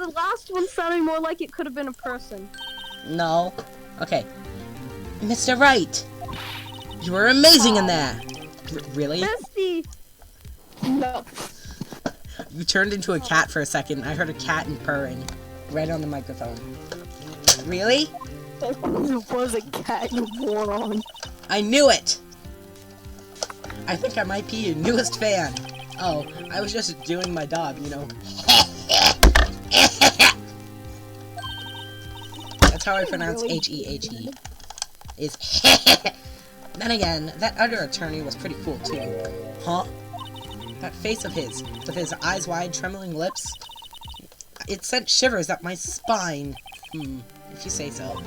the last one sounded more like it could have been a person. No. Okay. Mr. Wright! You were amazing in that! Really? Bestie! No. You turned into a cat for a second. I heard a cat and purring right on the microphone. Really? It was a cat, you moron. I knew it! I think I might be your newest fan. Oh, I was just doing my dog, you know. That's how I pronounce H-E-H-E. Is Then again, that other attorney was pretty cool too. Huh? That face of his, with his eyes wide, trembling lips, it sent shivers up my spine. If you say so.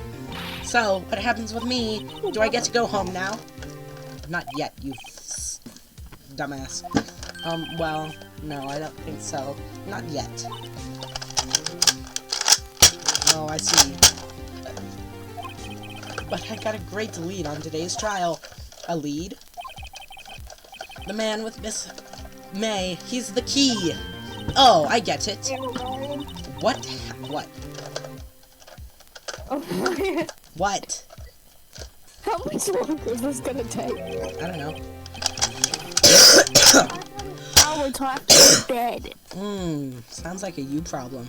So, what happens with me? Do I get to go home now? Not yet, you dumbass. Well, no, I don't think so. Not yet. Oh, I see. But I got a great lead on today's trial. A lead? The man with Miss May, he's the key. Oh, I get it. What? What? Oh my. What? How much longer is this gonna take? I don't know. Our talk's dead. Sounds like a you problem.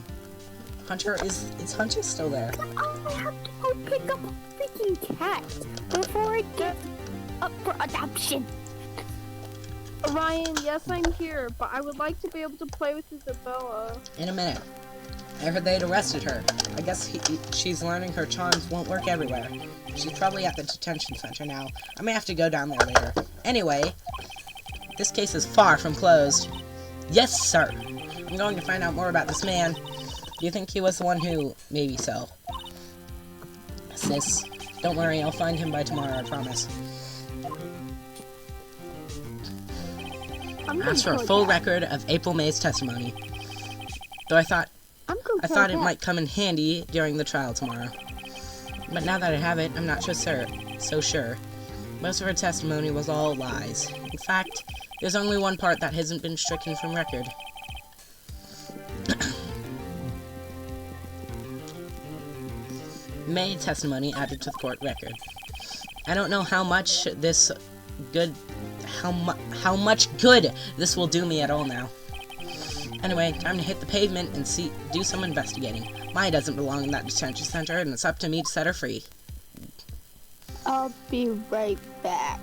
Hunter, is Hunter still there? I have to go pick up a freaking cat before it gets up for adoption. Ryan, yes, I'm here, but I would like to be able to play with Isabella. In a minute. I heard they'd arrested her. I guess she's learning her charms won't work everywhere. She's probably at the detention center now. I may have to go down there later. Anyway, this case is far from closed. Yes, sir. I'm going to find out more about this man. Do you think he was the one who... Maybe so. Sis, don't worry, I'll find him by tomorrow, I promise. Ask for a full record of April May's testimony. Though I thought it might come in handy during the trial tomorrow. But now that I have it, I'm not so sure. Most of her testimony was all lies. In fact, there's only one part that hasn't been stricken from record. May testimony added to the court record. I don't know how much good this will do me at all now. Anyway, time to hit the pavement and do some investigating. Maya doesn't belong in that detention center, and it's up to me to set her free. I'll be right back.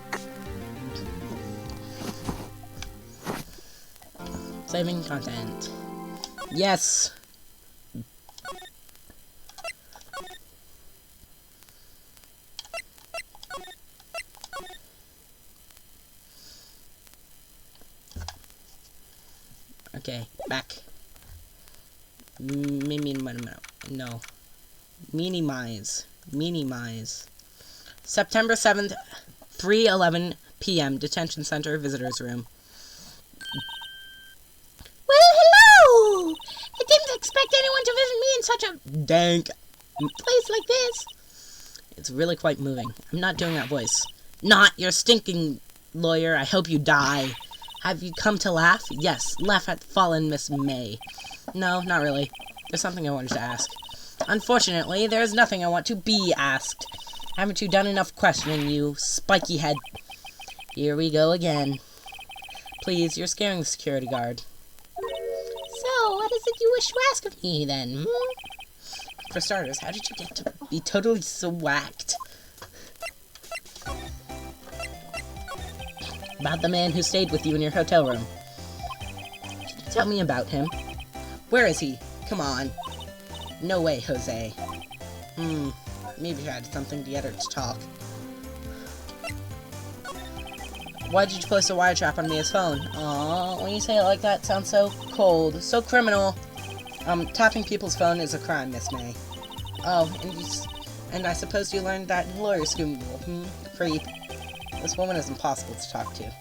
Saving content. Yes! Okay, back. No. Minimize. September 7th, 3:11 p.m. Detention Center Visitors Room. Well, hello! I didn't expect anyone to visit me in such a dank place like this. It's really quite moving. I'm not doing that voice. Not your stinking lawyer. I hope you die. Have you come to laugh? Yes, laugh at fallen Miss May. No, not really. There's something I wanted to ask. Unfortunately, there's nothing I want to be asked. Haven't you done enough questioning, you spiky head? Here we go again. Please, you're scaring the security guard. So, what is it you wish to ask of me, then? For starters, how did you get to be totally swacked? About the man who stayed with you in your hotel room. Tell me about him. Where is he? Come on. No way, Jose. Maybe I had something to get her to talk. Why did you place a wire trap on Mia's phone? Aww, when you say it like that, it sounds so cold, so criminal. Tapping people's phone is a crime, Miss May. Oh, and I suppose you learned that in lawyer school. Creep. This woman is impossible to talk to.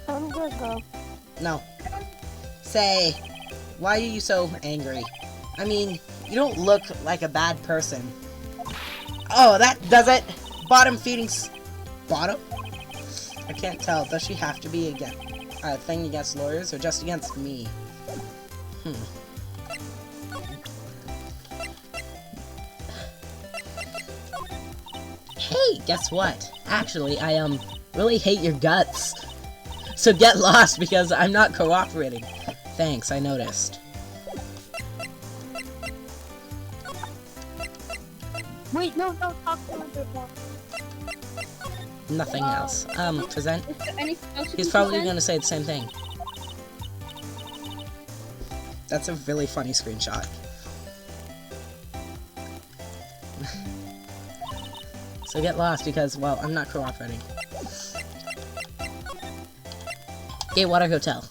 I'm gonna go. No. Say, why are you so angry? I mean, you don't look like a bad person. Oh, that does it! Bottom feeding bottom? I can't tell. Does she have to be a thing against lawyers or just against me? Hey, guess what? Actually, I really hate your guts. So get lost because I'm not cooperating. Thanks, I noticed. Wait, no, talk to him a bit more. Nothing else. Present? Is there anything else you He's can probably present? gonna say the same thing. That's a really funny screenshot. So get lost because, well, I'm not cooperating. Gatewater Hotel.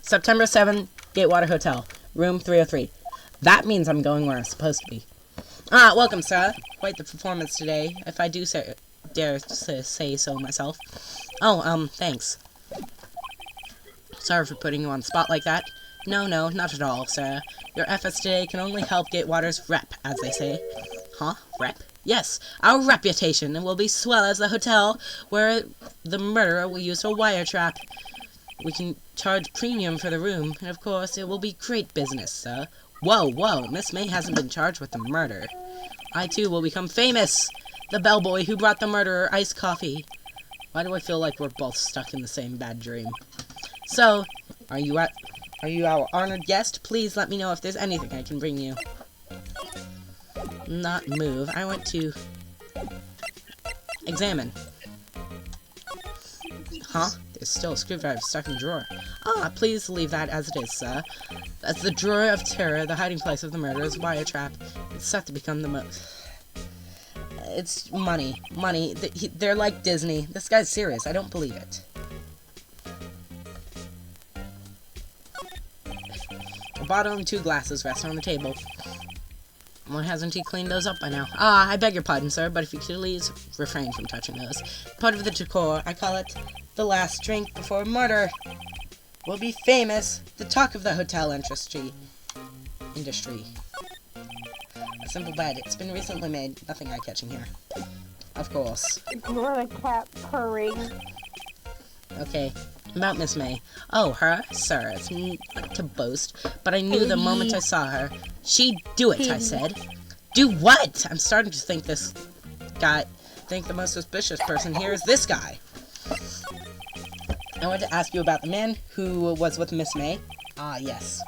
September 7, Gatewater Hotel. Room 303. That means I'm going where I'm supposed to be. Ah, welcome, sir. Quite the performance today, if I do dare to say so myself. Oh, thanks. Sorry for putting you on the spot like that. No, not at all, sir. Your efforts today can only help Gatewater's rep, as they say. Huh? Rep? Yes, our reputation will be swell as the hotel where the murderer will use a wire trap. We can charge premium for the room, and of course, it will be great business, sir. Whoa, Miss May hasn't been charged with the murder. I, too, will become famous! The bellboy who brought the murderer iced coffee. Why do I feel like we're both stuck in the same bad dream? So, are you our honored guest? Please let me know if there's anything I can bring you. Not move. I want to examine. Huh? There's still a screwdriver stuck in the drawer. Ah, please leave that as it is, sir. That's the drawer of terror, the hiding place of the murderer's wire trap. It's set to become the most... It's money. Money. They're like Disney. This guy's serious. I don't believe it. A bottle and 2 glasses rest on the table. Why hasn't he cleaned those up by now? Ah, I beg your pardon, sir, but if you could please refrain from touching those. Part of the decor, I call it the last drink before murder. We'll be famous. The talk of the hotel industry. A simple bed. It's been recently made. Nothing eye-catching here. Of course. Ignore the cat purring. Okay. About Miss May. Oh, her? Sir, it's not to boast, but I knew the moment I saw her. She'd do it, I said. Do what? I'm starting to think the most suspicious person here is this guy. I want to ask you about the man who was with Miss May. Ah, yes.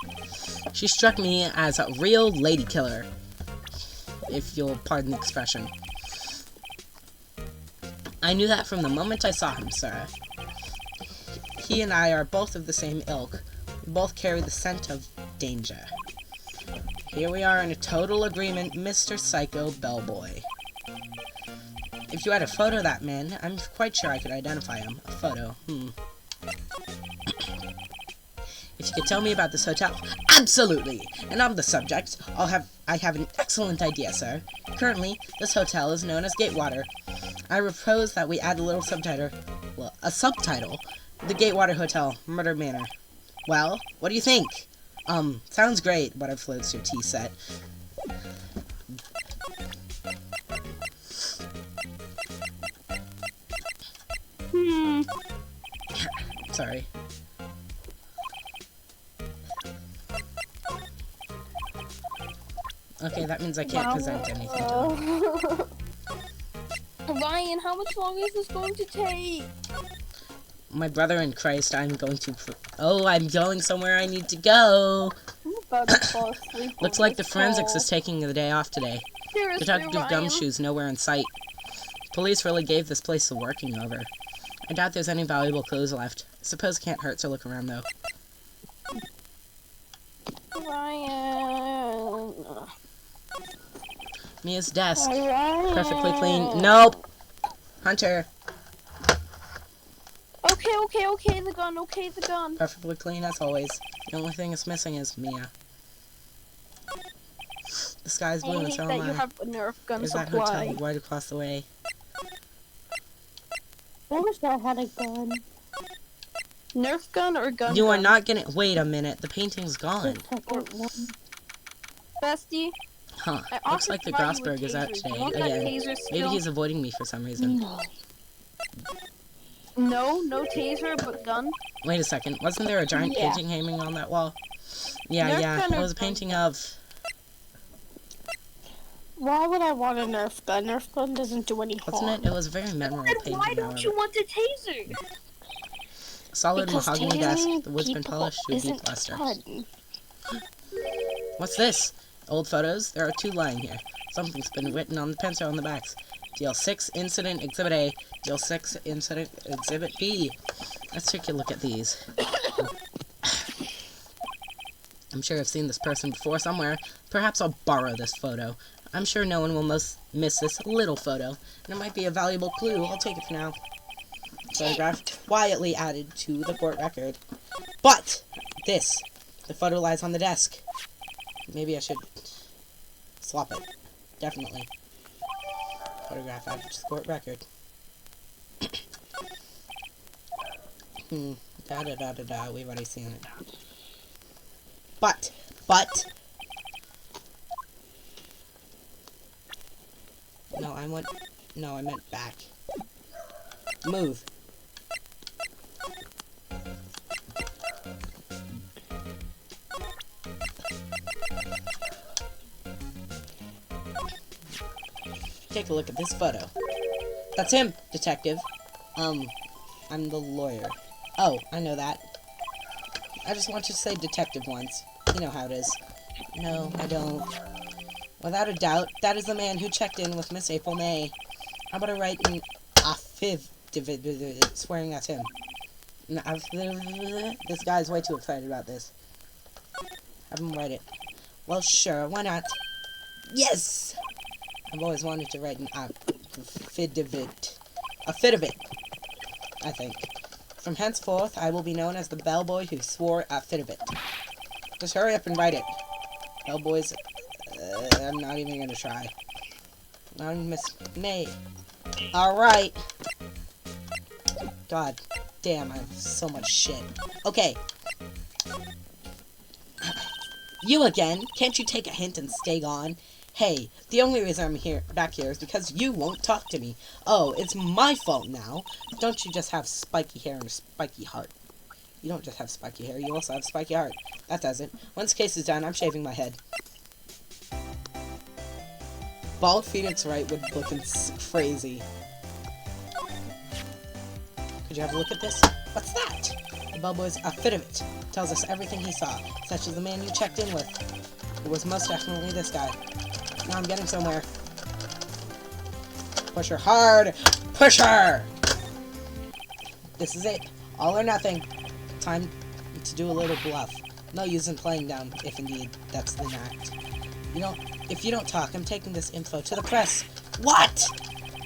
She struck me as a real lady killer, if you'll pardon the expression. I knew that from the moment I saw him, sir. He and I are both of the same ilk. We both carry the scent of danger. Here we are in a total agreement, Mr. Psycho Bellboy. If you had a photo of that man, I'm quite sure I could identify him. A photo, If you could tell me about this hotel. Absolutely! And on the subject, I have an excellent idea, sir. Currently, this hotel is known as Gatewater. I propose that we add a little subtitle. Well, a subtitle. The Gatewater Hotel, Murder Manor. Well, what do you think? Sounds great. What floats your tea set? Sorry. Okay, that means I can't present anything to him. Ryan, how much longer is this going to take? My brother in Christ, I'm going somewhere I need to go. I'm about to fall asleep. Looks like the forensics is taking the day off today. Seriously, Detective Ryan? Gumshoe's nowhere in sight. Police really gave this place a working over. I doubt there's any valuable clues left. I suppose it can't hurt to look around, though. Ryan. Mia's desk. Ryan. Perfectly clean. Nope! Hunter. Okay, the gun. Perfectly clean as always. The only thing that's missing is Mia. The sky's blue and so am I. You have a Nerf gun There's that supply. hotel right across the way. I wish I had a gun. Nerf gun or gun? You are not gonna. Wait a minute. The painting's gone. Bestie. Huh. I Looks like the offered to buy Grossberg you a is out taser. today. You want that Again. taser Maybe still? he's avoiding me for some reason. No taser, but gun. Wait a second. Wasn't there a giant painting hanging on that wall? Yeah. Nerf gun It or was a gun? painting of... Why would I want a Nerf gun? Nerf gun doesn't do any harm. Wasn't it? It was a very memorable Then painting, why don't however. you want a taser? Solid Because mahogany desk, tasing the wood's been people polished to a deep isn't luster. fun. What's this? Old photos? There are 2 lying here. Something's been written on the pencil on the backs. Deal 6 Incident Exhibit A. Deal 6 Incident Exhibit B. Let's take a look at these. I'm sure I've seen this person before somewhere. Perhaps I'll borrow this photo. I'm sure no one will miss this little photo. And it might be a valuable clue. I'll take it for now. Photograph quietly added to the court record. But! This. The photo lies on the desk. Maybe I should swap it. Definitely. Photograph added to the court record. Da-da-da-da-da. We've already seen it. But. No, I meant back. Move. Take a look at this photo. That's him, detective. I'm the lawyer. Oh, I know that. I just want you to say detective once. You know how it is. No, I don't. Without a doubt, that is the man who checked in with Miss April May. How about I write an affidavit swearing that's him? This guy's way too excited about this. Have him write it. Well, sure, why not? Yes! I've always wanted to write an affidavit. I think. From henceforth, I will be known as the bellboy who swore affidavit. Just hurry up and write it. Bellboys, I'm not even gonna try. Not even Miss May. Alright. God damn, I have so much shit. Okay. You again? Can't you take a hint and stay gone? Hey, the only reason I'm back here is because you won't talk to me. Oh, it's my fault now. Don't you just have spiky hair and a spiky heart? You don't just have spiky hair, you also have spiky heart. That does it. Once the case is done, I'm shaving my head. Bald Phoenix Wright would look crazy. Could you have a look at this? What's that? The bellboy's affidavit tells us everything he saw, such as the man you checked in with. It was most definitely this guy. Now I'm getting somewhere. Push her hard! Push her! This is it. All or nothing. Time to do a little bluff. No use in playing down, if indeed that's the act. If you don't talk, I'm taking this info to the press. What?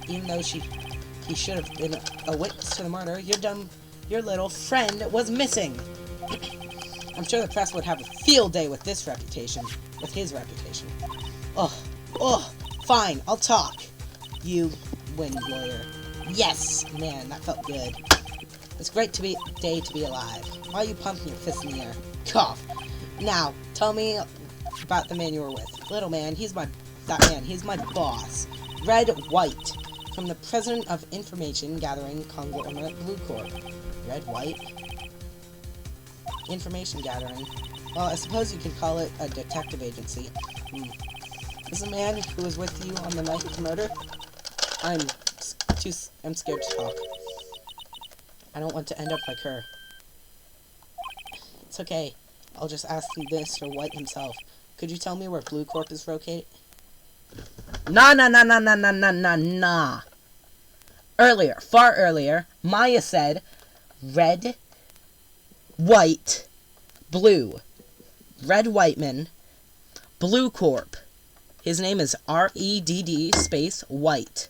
Even though he should have been a witness to the murder, your little friend was missing. I'm sure the press would have a field day with his reputation. Oh, fine, I'll talk. You win, lawyer. Yes, man, that felt good. It's great day to be alive. Why are you pumping your fist in the air? Cough. Now, tell me about the man you were with. Little man, he's my boss. Red White, from the President of Information Gathering Conglomerate Blue Corp. Red White? Information Gathering. Well, I suppose you could call it a detective agency. Is the man who was with you on the night of the murder? I'm scared to talk. I don't want to end up like her. It's okay. I'll just ask Mr. White himself. Could you tell me where Blue Corp is located? Nah. Far earlier, Maya said, red, white, blue. Red Whiteman, Blue Corp. His name is REDD space White.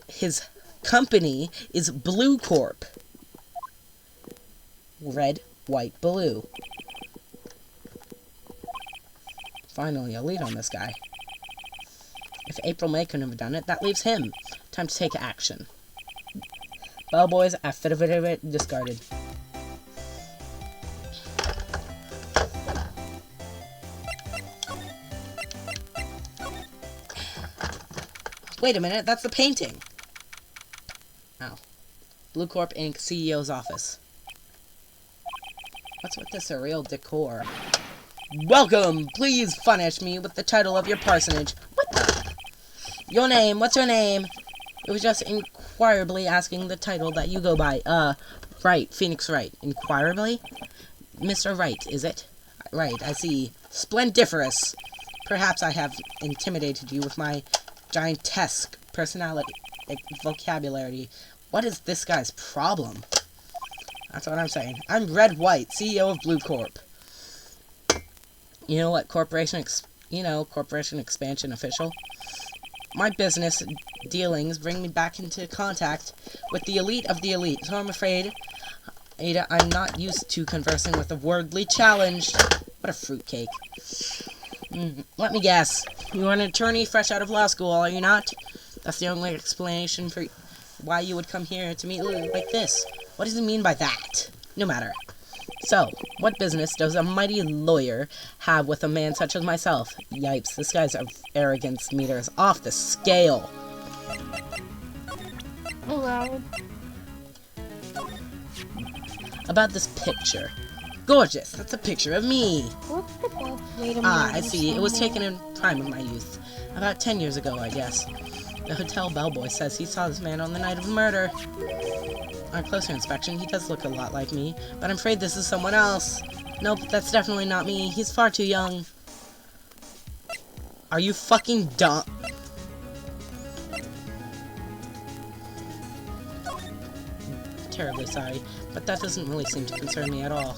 His company is Blue Corp. Red, white, blue. Finally, a lead on this guy. If April May couldn't have done it, that leaves him. Time to take action. Bellboys, affidavit discarded. Wait a minute, that's the painting! Oh. Blue Corp Inc. CEO's office. What's with the surreal decor? Welcome! Please furnish me with the title of your personage. What the? Your name, what's your name? It was just inquirably asking the title that you go by. Wright, Phoenix Wright. Inquirably? Mr. Wright, is it? Right, I see. Splendiferous! Perhaps I have intimidated you with my giantesque personality, vocabulary. What is this guy's problem? That's what I'm saying. I'm Red White, CEO of Blue Corp. You know what, corporation expansion official? My business dealings bring me back into contact with the elite of the elite, so I'm afraid, Ada, I'm not used to conversing with the worldly challenged. What a fruitcake. Let me guess. You are an attorney fresh out of law school, are you not? That's the only explanation for why you would come here to meet like this. What does he mean by that? No matter. So, what business does a mighty lawyer have with a man such as myself? Yipes, this guy's arrogance meter is off the scale. Hello. About this picture. Gorgeous, that's a picture of me. What's the best way to I see. It was taken in prime of my youth. About 10 years ago, I guess. The hotel bellboy says he saw this man on the night of the murder. On closer inspection, he does look a lot like me, but I'm afraid this is someone else. Nope, that's definitely not me. He's far too young. Are you fucking dumb? Terribly sorry, but that doesn't really seem to concern me at all.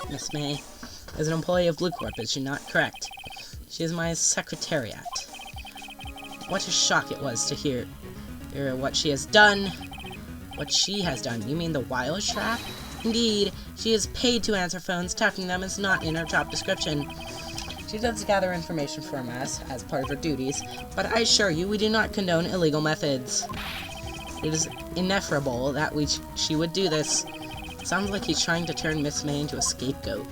Miss May is an employee of Blue Corp, is she not? Correct. She is my secretariat. What a shock it was to hear what she has done. What she has done? You mean the wire trap? Indeed, she is paid to answer phones. Tapping them is not in her job description. She does gather information from us as part of her duties, but I assure you we do not condone illegal methods. It is ineffable that she would do this. Sounds like he's trying to turn Miss May into a scapegoat.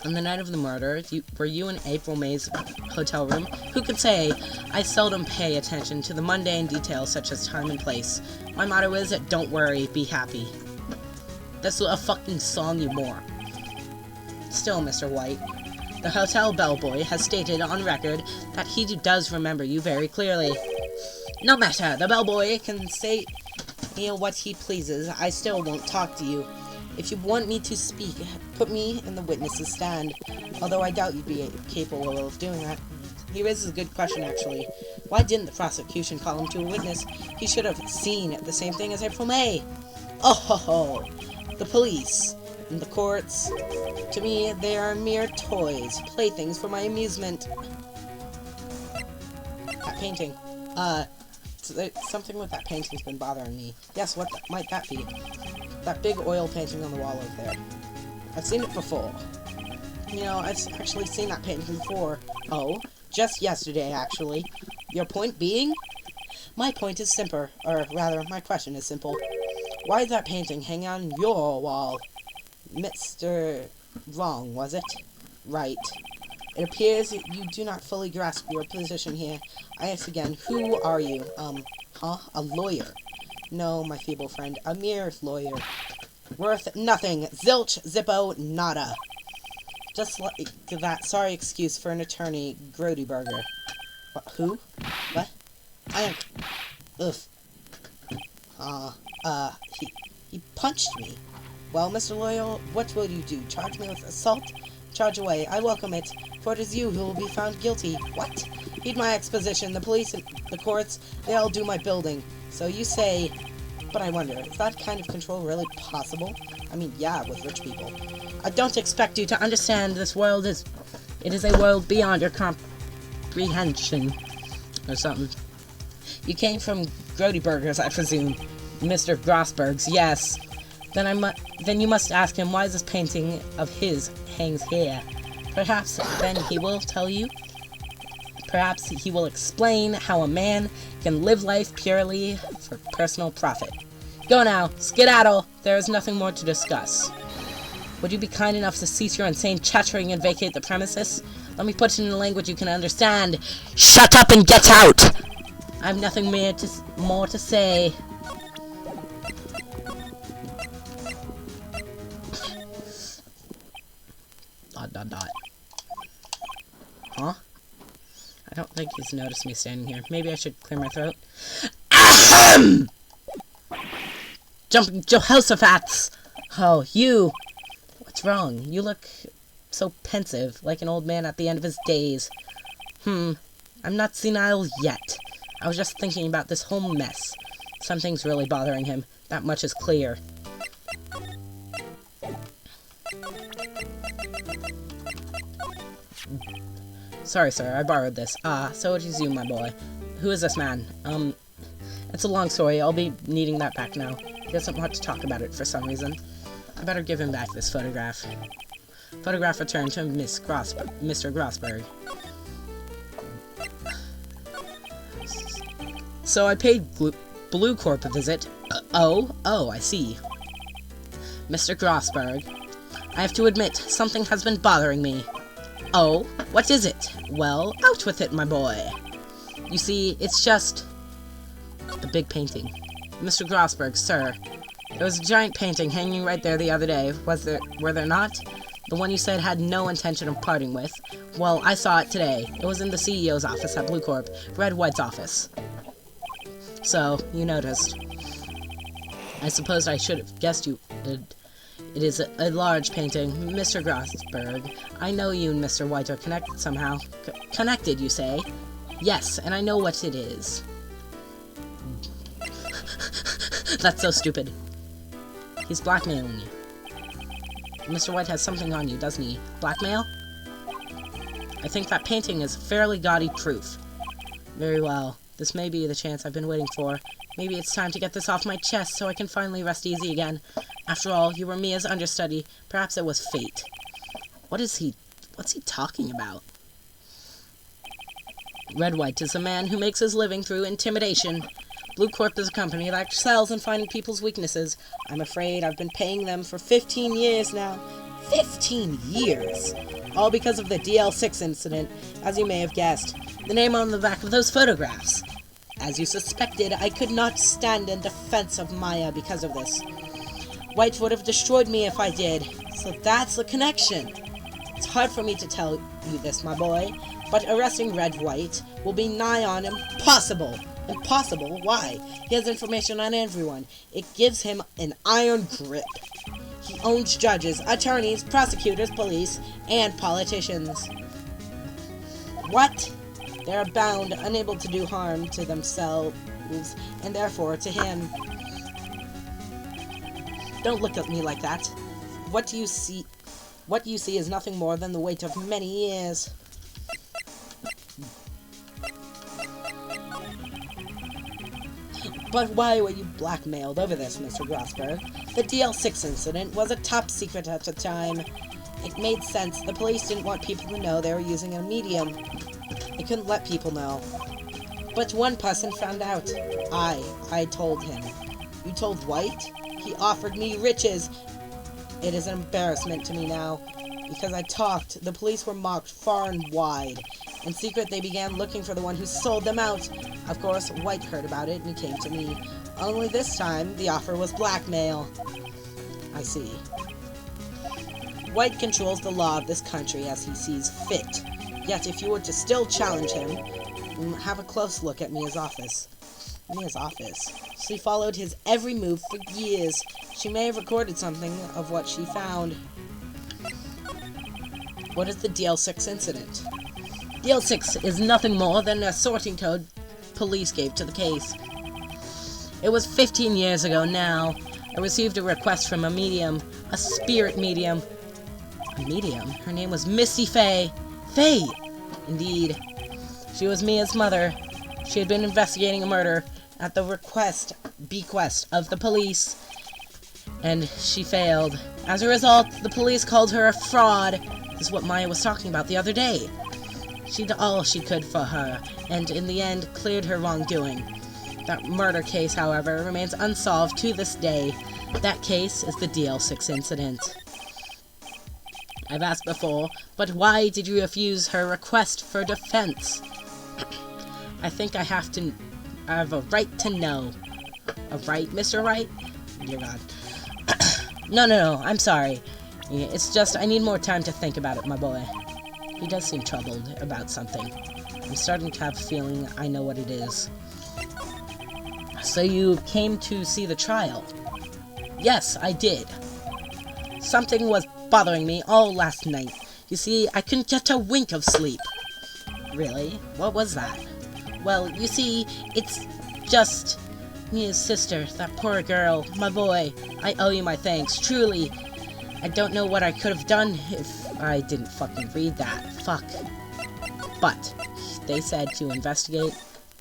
On the night of the murder, were you in April May's hotel room? Who could say? I seldom pay attention to the mundane details such as time and place. My motto is, don't worry, be happy. That's a fucking song, you moron. Still, Mr. White, the hotel bellboy has stated on record that he does remember you very clearly. No matter, the bellboy can say what he pleases. I still won't talk to you. If you want me to speak, put me in the witness's stand, although I doubt you'd be capable of doing that. He raises a good question, actually. Why didn't the prosecution call him to a witness? He should have seen the same thing as April May. Oh ho ho! The police and the courts, to me, they are mere toys, playthings for my amusement. That painting. Something with that painting's been bothering me. Yes, what might that be? That big oil painting on the wall over there. I've seen it before. You know, I've actually seen that painting before. Oh, just yesterday, actually. Your point being? My point is simple, or rather, my question is simple. Why did that painting hang on your wall? Mr. Wrong, was it? Right. It appears you do not fully grasp your position here. I ask again, who are you? A lawyer? No, my feeble friend, a mere lawyer. Worth nothing. Zilch, zippo, nada. Just like that sorry excuse for an attorney, Grody Burger. What, who? What? I am... He punched me. Well, Mr. Loyal, what will you do? Charge me with assault? Charge away. I welcome it, for it is you who will be found guilty. What? Heed my exposition. The police and the courts, they all do my building. So you say... But I wonder, is that kind of control really possible? I mean, yeah, with rich people. I don't expect you to understand this world is... It is a world beyond your comprehension. Or something. You came from Grody Burgers, I presume. Mr. Grossberg's, yes. Then you must ask him why this painting of his hangs here. Perhaps then he will tell you. Perhaps he will explain how a man can live life purely for personal profit. Go now, skedaddle. There is nothing more to discuss. Would you be kind enough to cease your insane chattering and vacate the premises? Let me put it in a language you can understand. Shut up and get out! I have nothing more to say. Dot. Huh? I don't think he's noticed me standing here. Maybe I should clear my throat. Ahem! Jumping Jehoshaphat's! Oh, you! What's wrong? You look so pensive, like an old man at the end of his days. I'm not senile yet. I was just thinking about this whole mess. Something's really bothering him. That much is clear. Sorry, sir, I borrowed this. So it is you, my boy. Who is this man? It's a long story. I'll be needing that back now. He doesn't want to talk about it for some reason. I better give him back this photograph. Photograph returned to Mr. Grossberg. So I paid Blue Corp a visit. Oh, I see. Mr. Grossberg, I have to admit, something has been bothering me. Oh, what is it? Well, out with it, my boy. You see, it's just the big painting. Mr. Grossberg, sir, there was a giant painting hanging right there the other day, were there not? The one you said had no intention of parting with. Well, I saw it today. It was in the CEO's office at Blue Corp, Red White's office. So, you noticed. I suppose I should have guessed you did. It is a large painting. Mr. Grossberg, I know you and Mr. White are connected somehow. Connected, you say? Yes, and I know what it is. That's so stupid. He's blackmailing you. Mr. White has something on you, doesn't he? Blackmail? I think that painting is fairly gaudy proof. Very well. This may be the chance I've been waiting for. Maybe it's time to get this off my chest so I can finally rest easy again. After all, you were Mia's understudy. Perhaps it was fate. What's he talking about? Red White is a man who makes his living through intimidation. Blue Corp is a company that excels in finding people's weaknesses. I'm afraid I've been paying them for 15 years now. 15 years! All because of the DL6 incident, as you may have guessed. The name on the back of those photographs. As you suspected, I could not stand in defense of Maya because of this. White would have destroyed me if I did. So that's the connection. It's hard for me to tell you this, my boy, but arresting Red White will be nigh on impossible. Impossible? Why? He has information on everyone. It gives him an iron grip. He owns judges, attorneys, prosecutors, police, and politicians. What? They are bound, unable to do harm to themselves, and therefore to him. Don't look at me like that. What you see is nothing more than the weight of many years. But why were you blackmailed over this, Mr. Grossberg? The DL6 incident was a top secret at the time. It made sense. The police didn't want people to know they were using a medium. They couldn't let people know. But one person found out. I told him. You told White? He offered me riches. It is an embarrassment to me now. Because I talked, the police were mocked far and wide. In secret, they began looking for the one who sold them out. Of course, White heard about it and came to me. Only this time, the offer was blackmail. I see. White controls the law of this country as he sees fit. Yet, if you were to still challenge him, have a close look at Mia's office. Mia's office? She followed his every move for years. She may have recorded something of what she found. What is the DL6 incident? DL6 is nothing more than a sorting code police gave to the case. It was 15 years ago now. I received a request from a medium, a spirit medium. A medium? Her name was Misty Faye. Faye! Indeed. She was Mia's mother. She had been investigating a murder at the bequest of the police, and she failed. As a result, the police called her a fraud. This is what Maya was talking about the other day. She did all she could for her, and in the end cleared her wrongdoing. That murder case, however, remains unsolved to this day. That case is the DL6 incident. I've asked before, but why did you refuse her request for defense? I think I have to I have a right to know. A right, Mr. Right? Dear God. No, I'm sorry. It's just I need more time to think about it, my boy. He does seem troubled about something. I'm starting to have a feeling I know what it is. So you came to see the trial? Yes, I did. Something was bothering me all last night. You see, I couldn't get a wink of sleep. Really? What was that? Well, you see, it's just Mia's sister, that poor girl, my boy. I owe you my thanks, truly. I don't know what I could have done if I didn't fucking read that. Fuck. But they said to investigate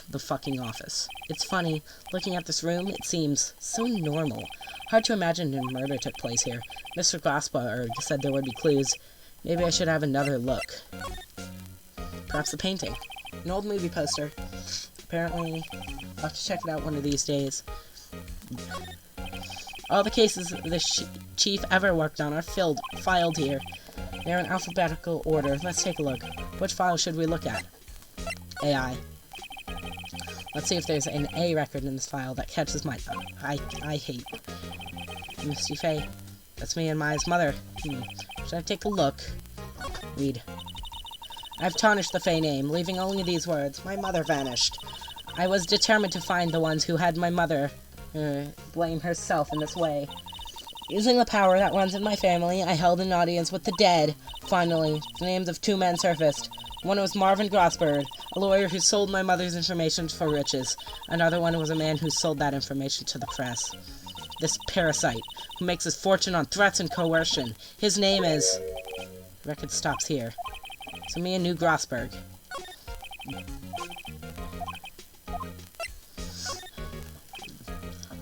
the fucking office. It's funny, looking at this room, it seems so normal. Hard to imagine a murder took place here. Mr. Glassberg said there would be clues. Maybe I should have another look. Perhaps a painting. An old movie poster. Apparently, I'll have to check it out one of these days. All the cases the chief ever worked on are filed here. They're in alphabetical order. Let's take a look. Which file should we look at? AI. Let's see if there's an A record in this file that catches my... I hate. Misty Faye. That's me and Maya's mother. Should I take a look? Read. I've tarnished the Faye name, leaving only these words. My mother vanished. I was determined to find the ones who had my mother blame herself in this way. Using the power that runs in my family, I held an audience with the dead. Finally, the names of two men surfaced. One was Marvin Grossberg, a lawyer who sold my mother's information for riches. Another one was a man who sold that information to the press. This parasite, who makes his fortune on threats and coercion. His name is... The record stops here. So Mia knew Grossberg.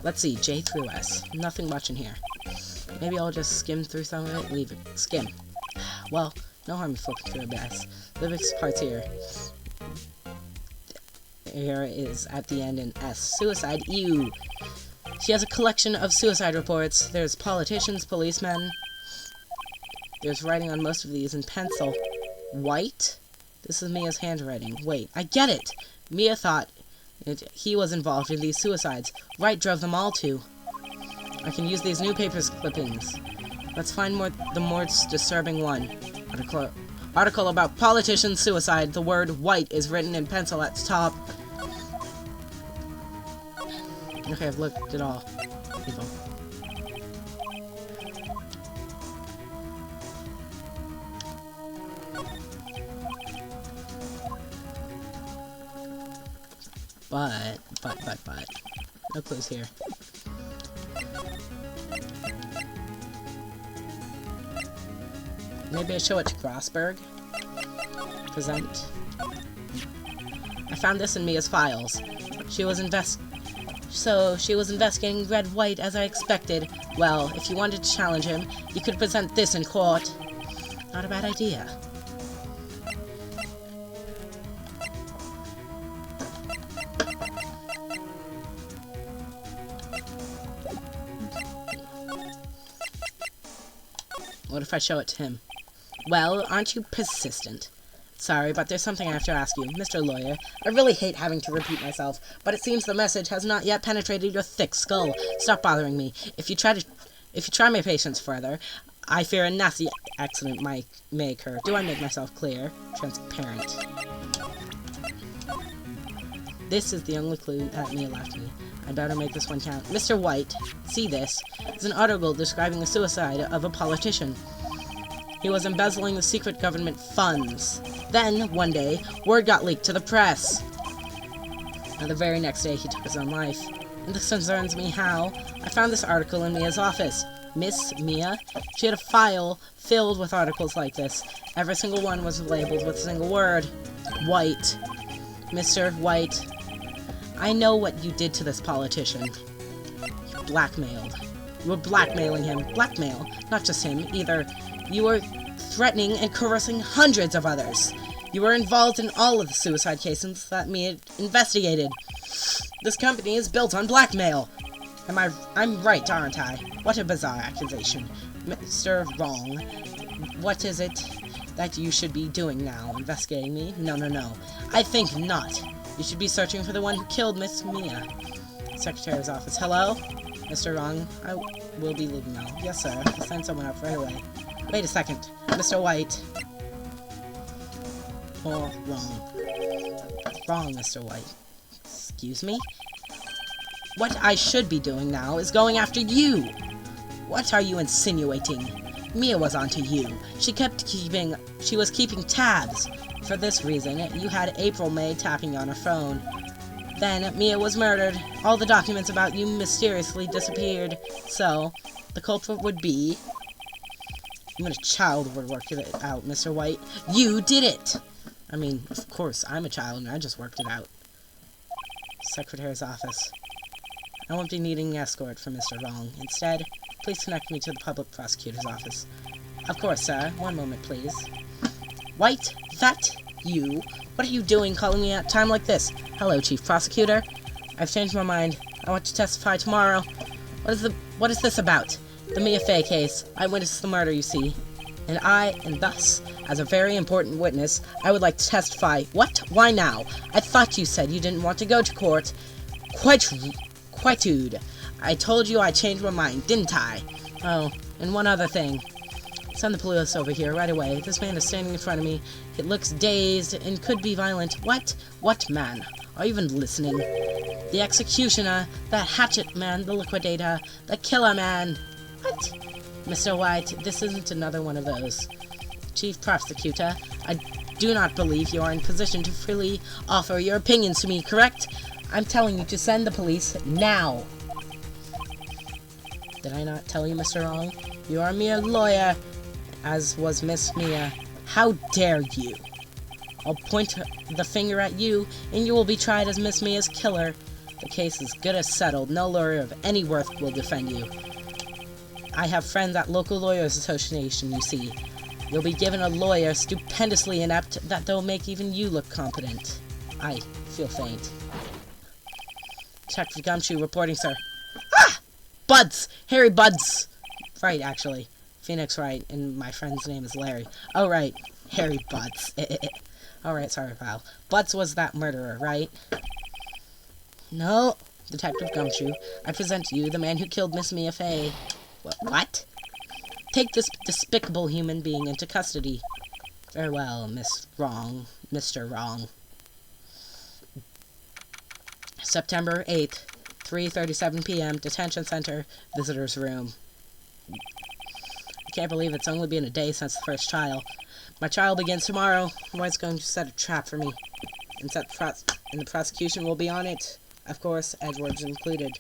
Let's see, J through S. Nothing much in here. Maybe I'll just skim through some of it, leave it. Skim. Well, no harm in flipping through a best. Livic's part's here. Here is at the end in S. Suicide, ew. She has a collection of suicide reports. There's politicians, policemen. There's writing on most of these in pencil. White? This is Mia's handwriting. Wait, I get it! Mia thought he was involved in these suicides. Wright drove them all to. I can use these newspapers clippings. Let's find the more disturbing one. Article about politician suicide. The word white is written in pencil at the top. Okay, I've looked at all. Evil. But. No clues here. Maybe I show it to Grossberg. Present. I found this in Mia's files. She was investigating Red White as I expected. Well, if you wanted to challenge him, you could present this in court. Not a bad idea. What if I show it to him? Well, aren't you persistent? Sorry, but there's something I have to ask you. Mr. Lawyer, I really hate having to repeat myself, but it seems the message has not yet penetrated your thick skull. Stop bothering me. If you try my patience further, I fear a nasty accident may occur. Do I make myself clear? Transparent. This is the only clue that Mia left me. I better make this one count. Mr. White, see this. It's an article describing the suicide of a politician. He was embezzling the secret government funds. Then, one day, word got leaked to the press. And the very next day, he took his own life. And this concerns me how. I found this article in Mia's office. Miss Mia, she had a file filled with articles like this. Every single one was labeled with a single word. White. Mr. White, I know what you did to this politician. You blackmailed. You were blackmailing him. Blackmail. Not just him, either. You were threatening and coercing hundreds of others. You were involved in all of the suicide cases that Mia investigated. This company is built on blackmail. I'm right, aren't I? What a bizarre accusation. Mr. Wrong. What is it that you should be doing now? Investigating me? No. I think not. You should be searching for the one who killed Miss Mia. Secretary's office. Hello? Mr. Wrong, I will be leaving now. Yes, sir. I'll send someone up right away. Wait a second. Mr. White. Oh, wrong. Wrong, Mr. White. Excuse me? What I should be doing now is going after you! What are you insinuating? Mia was onto you. She was keeping tabs. For this reason, you had April May tapping on her phone. Then, Mia was murdered. All the documents about you mysteriously disappeared. So, the culprit would be... Even a child would work it out, Mr. White. You did it! I mean, of course, I'm a child and I just worked it out. Secretary's office. I won't be needing an escort from Mr. Wrong. Instead, please connect me to the public prosecutor's office. Of course, sir. One moment, please. White, that you? What are you doing calling me at a time like this? Hello, Chief Prosecutor. I've changed my mind. I want to testify tomorrow. What is this about? The Mia Fey case. I witnessed the murder, you see. And thus, as a very important witness, I would like to testify. What? Why now? I thought you said you didn't want to go to court. Quietude. I told you I changed my mind, didn't I? Oh, and one other thing. Send the police over here right away. This man is standing in front of me. He looks dazed and could be violent. What? What man? Are you even listening? The executioner, the hatchet man, the liquidator, the killer man. What? Mr. White, this isn't another one of those. Chief Prosecutor, I do not believe you are in position to freely offer your opinions to me, correct? I'm telling you to send the police now. Did I not tell you, Mr. Wrong? You are a mere lawyer, as was Miss Mia. How dare you? I'll point the finger at you, and you will be tried as Miss Mia's killer. The case is good as settled. No lawyer of any worth will defend you. I have friends at local lawyers association, you see. You'll be given a lawyer stupendously inept that they'll make even you look competent. I feel faint. Detective Gumshoe reporting, sir. Ah! Buds! Harry Buds! Right, actually. Phoenix Wright, and my friend's name is Larry. Oh, right. Harry Buds. Alright, sorry, pal. Buds was that murderer, right? No. Detective Gumshoe, I present to you the man who killed Miss Mia Fey. What? Take this despicable human being into custody. Very well, Mr. Wrong. September 8th, 3:37 p.m., Detention Center, Visitor's Room. I can't believe it's only been a day since the first trial. My trial begins tomorrow. Roy's going to set a trap for me. And the prosecution will be on it. Of course, Edgeworth included.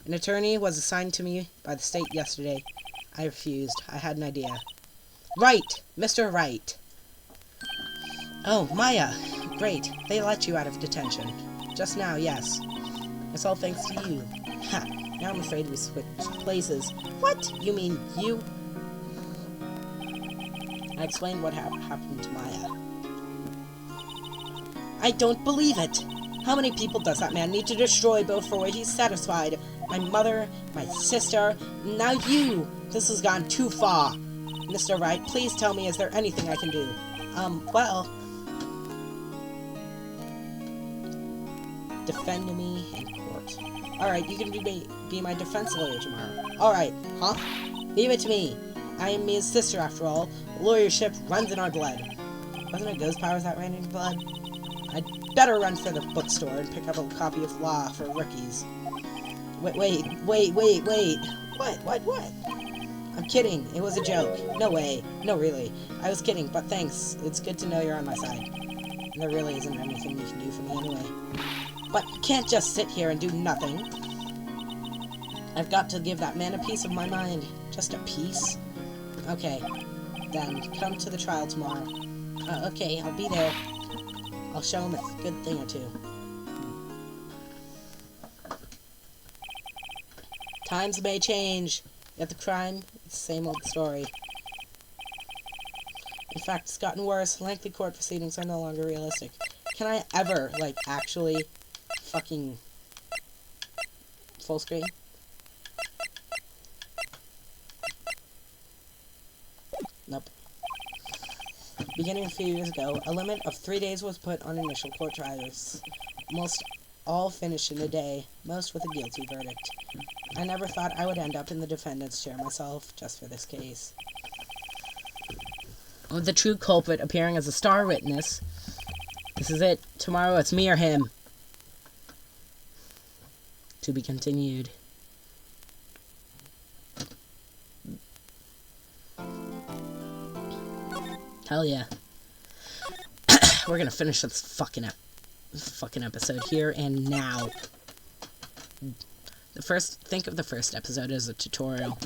An attorney was assigned to me by the state yesterday. I refused. I had an idea. Right! Mr. Wright! Oh, Maya! Great. They let you out of detention. Just now, yes. It's all thanks to you. Ha! Now I'm afraid we switched places. What? You mean you? I explained what happened to Maya. I don't believe it! How many people does that man need to destroy before he's satisfied? My mother, my sister, now you! This has gone too far. Mr. Wright, please tell me, is there anything I can do? Well... Defend me in court. Alright, you can be my defense lawyer tomorrow. Alright, huh? Leave it to me. I am Mia's sister, after all. Lawyership runs in our blood. Wasn't it Ghost Powers that ran in your blood? I'd better run for the bookstore and pick up a copy of Law for Rookies. Wait. What? I'm kidding. It was a joke. No way. No, really. I was kidding, but thanks. It's good to know you're on my side. And there really isn't anything you can do for me anyway. But you can't just sit here and do nothing. I've got to give that man a piece of my mind. Just a piece? Okay. Then, come to the trial tomorrow. Okay, I'll be there. I'll show him a good thing or two. Times may change, yet the crime is the same old story. In fact, it's gotten worse. Lengthy court proceedings are no longer realistic. Can I ever, like, actually fucking full screen? Nope. Beginning a few years ago, a limit of 3 days was put on initial court trials. Most all finished in a day, most with a guilty verdict. I never thought I would end up in the defendant's chair myself, just for this case. With the true culprit appearing as a star witness, this is it. Tomorrow it's me or him. To be continued. Hell yeah. We're gonna finish this fucking episode here and now. Think of the first episode as a tutorial.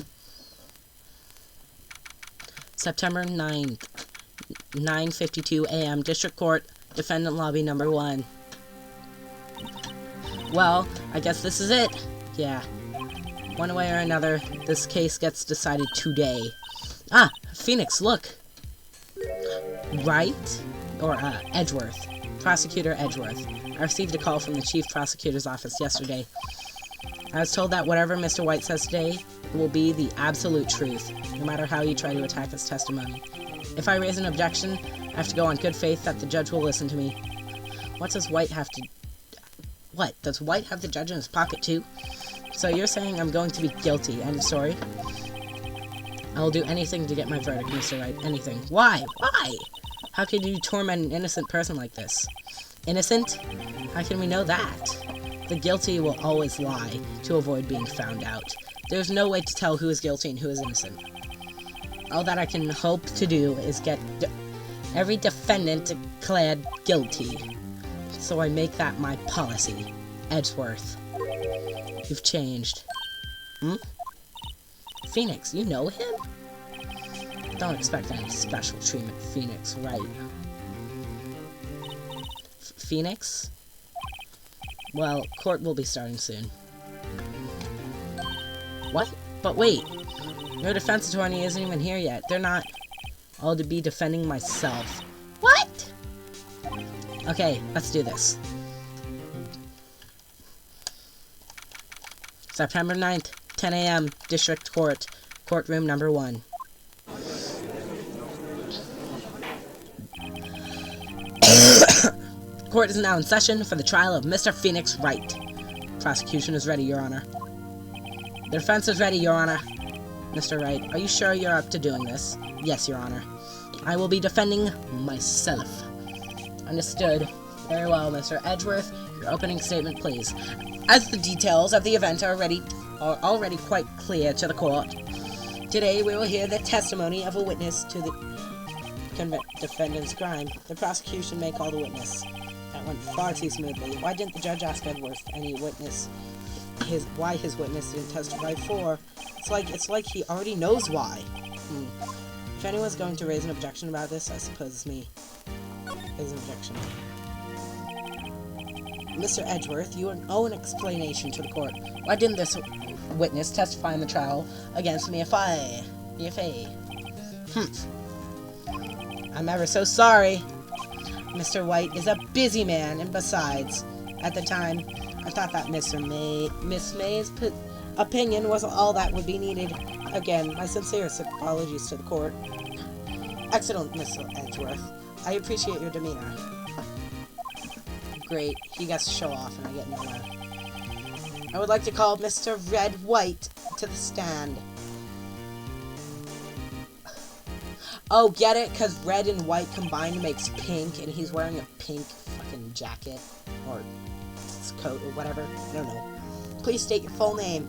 September 9th, 9:52 a.m. District Court, Defendant Lobby number 1. Well, I guess this is it. Yeah. One way or another, this case gets decided today. Ah, Phoenix, look. Right? Or, Edgeworth. Prosecutor Edgeworth. I received a call from the Chief Prosecutor's office yesterday. I was told that whatever Mr. White says today will be the absolute truth, no matter how you try to attack his testimony. If I raise an objection, I have to go on good faith that the judge will listen to me. What does White have to... What? Does White have the judge in his pocket too? So you're saying I'm going to be guilty, end of story? I will do anything to get my verdict, Mr. White. Anything. Why? Why? How can you torment an innocent person like this? Innocent? How can we know that? The guilty will always lie to avoid being found out. There's no way to tell who is guilty and who is innocent. All that I can hope to do is get every defendant declared guilty. So I make that my policy. Edgeworth. You've changed. Hmm? Phoenix, you know him? Don't expect any special treatment, Phoenix, right? Phoenix? Well, court will be starting soon. What? But wait! Your defense attorney isn't even here yet. They're not... I'll be defending myself. What? Okay, let's do this. September 9th, 10 a.m., District Court, Courtroom number 1. Court is now in session for the trial of Mr. Phoenix Wright. Prosecution is ready, Your Honor. The defense is ready, Your Honor. Mr. Wright, are you sure you're up to doing this? Yes, Your Honor. I will be defending myself. Understood. Very well, Mr. Edgeworth. Your opening statement, please. As the details of the event are already quite clear to the court, today we will hear the testimony of a witness to the defendant's crime. The prosecution may call the witness. That went far too smoothly. Why didn't the judge ask Edgeworth why his witness didn't testify before? It's like he already knows why. If anyone's going to raise an objection about this, I suppose it's me. Raise an objection. Mr. Edgeworth, you owe an explanation to the court. Why didn't this witness testify in the trial against me if I... I'm ever so sorry. Mr. White is a busy man, and besides, at the time, I thought that Miss May's opinion was all that would be needed. Again, my sincerest apologies to the court. Excellent, Mr. Edgeworth. I appreciate your demeanor. Great, he gets to show off and I get nowhere. I would like to call Mr. Red White to the stand. Oh, get it? Because red and white combined makes pink, and he's wearing a pink fucking jacket, or coat, or whatever. I don't know. Please state your full name.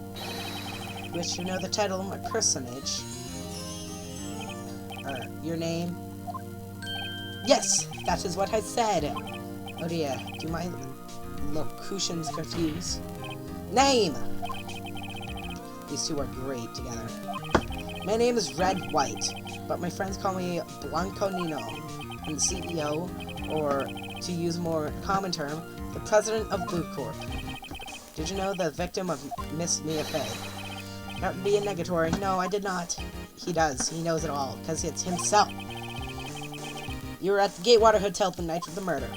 Wish to know the title of my personage. Your name? Yes, that is what I said. Oh dear, do my locutions confuse? Name! These two are great together. My name is Red White, but my friends call me Blanco Nino. I'm the CEO, or to use a more common term, the president of Blue Corp. Did you know the victim of Miss Mia Fey? That would be a negatory. No, I did not. He does. He knows it all, because it's himself. You were at the Gatewater Hotel the night of the murder.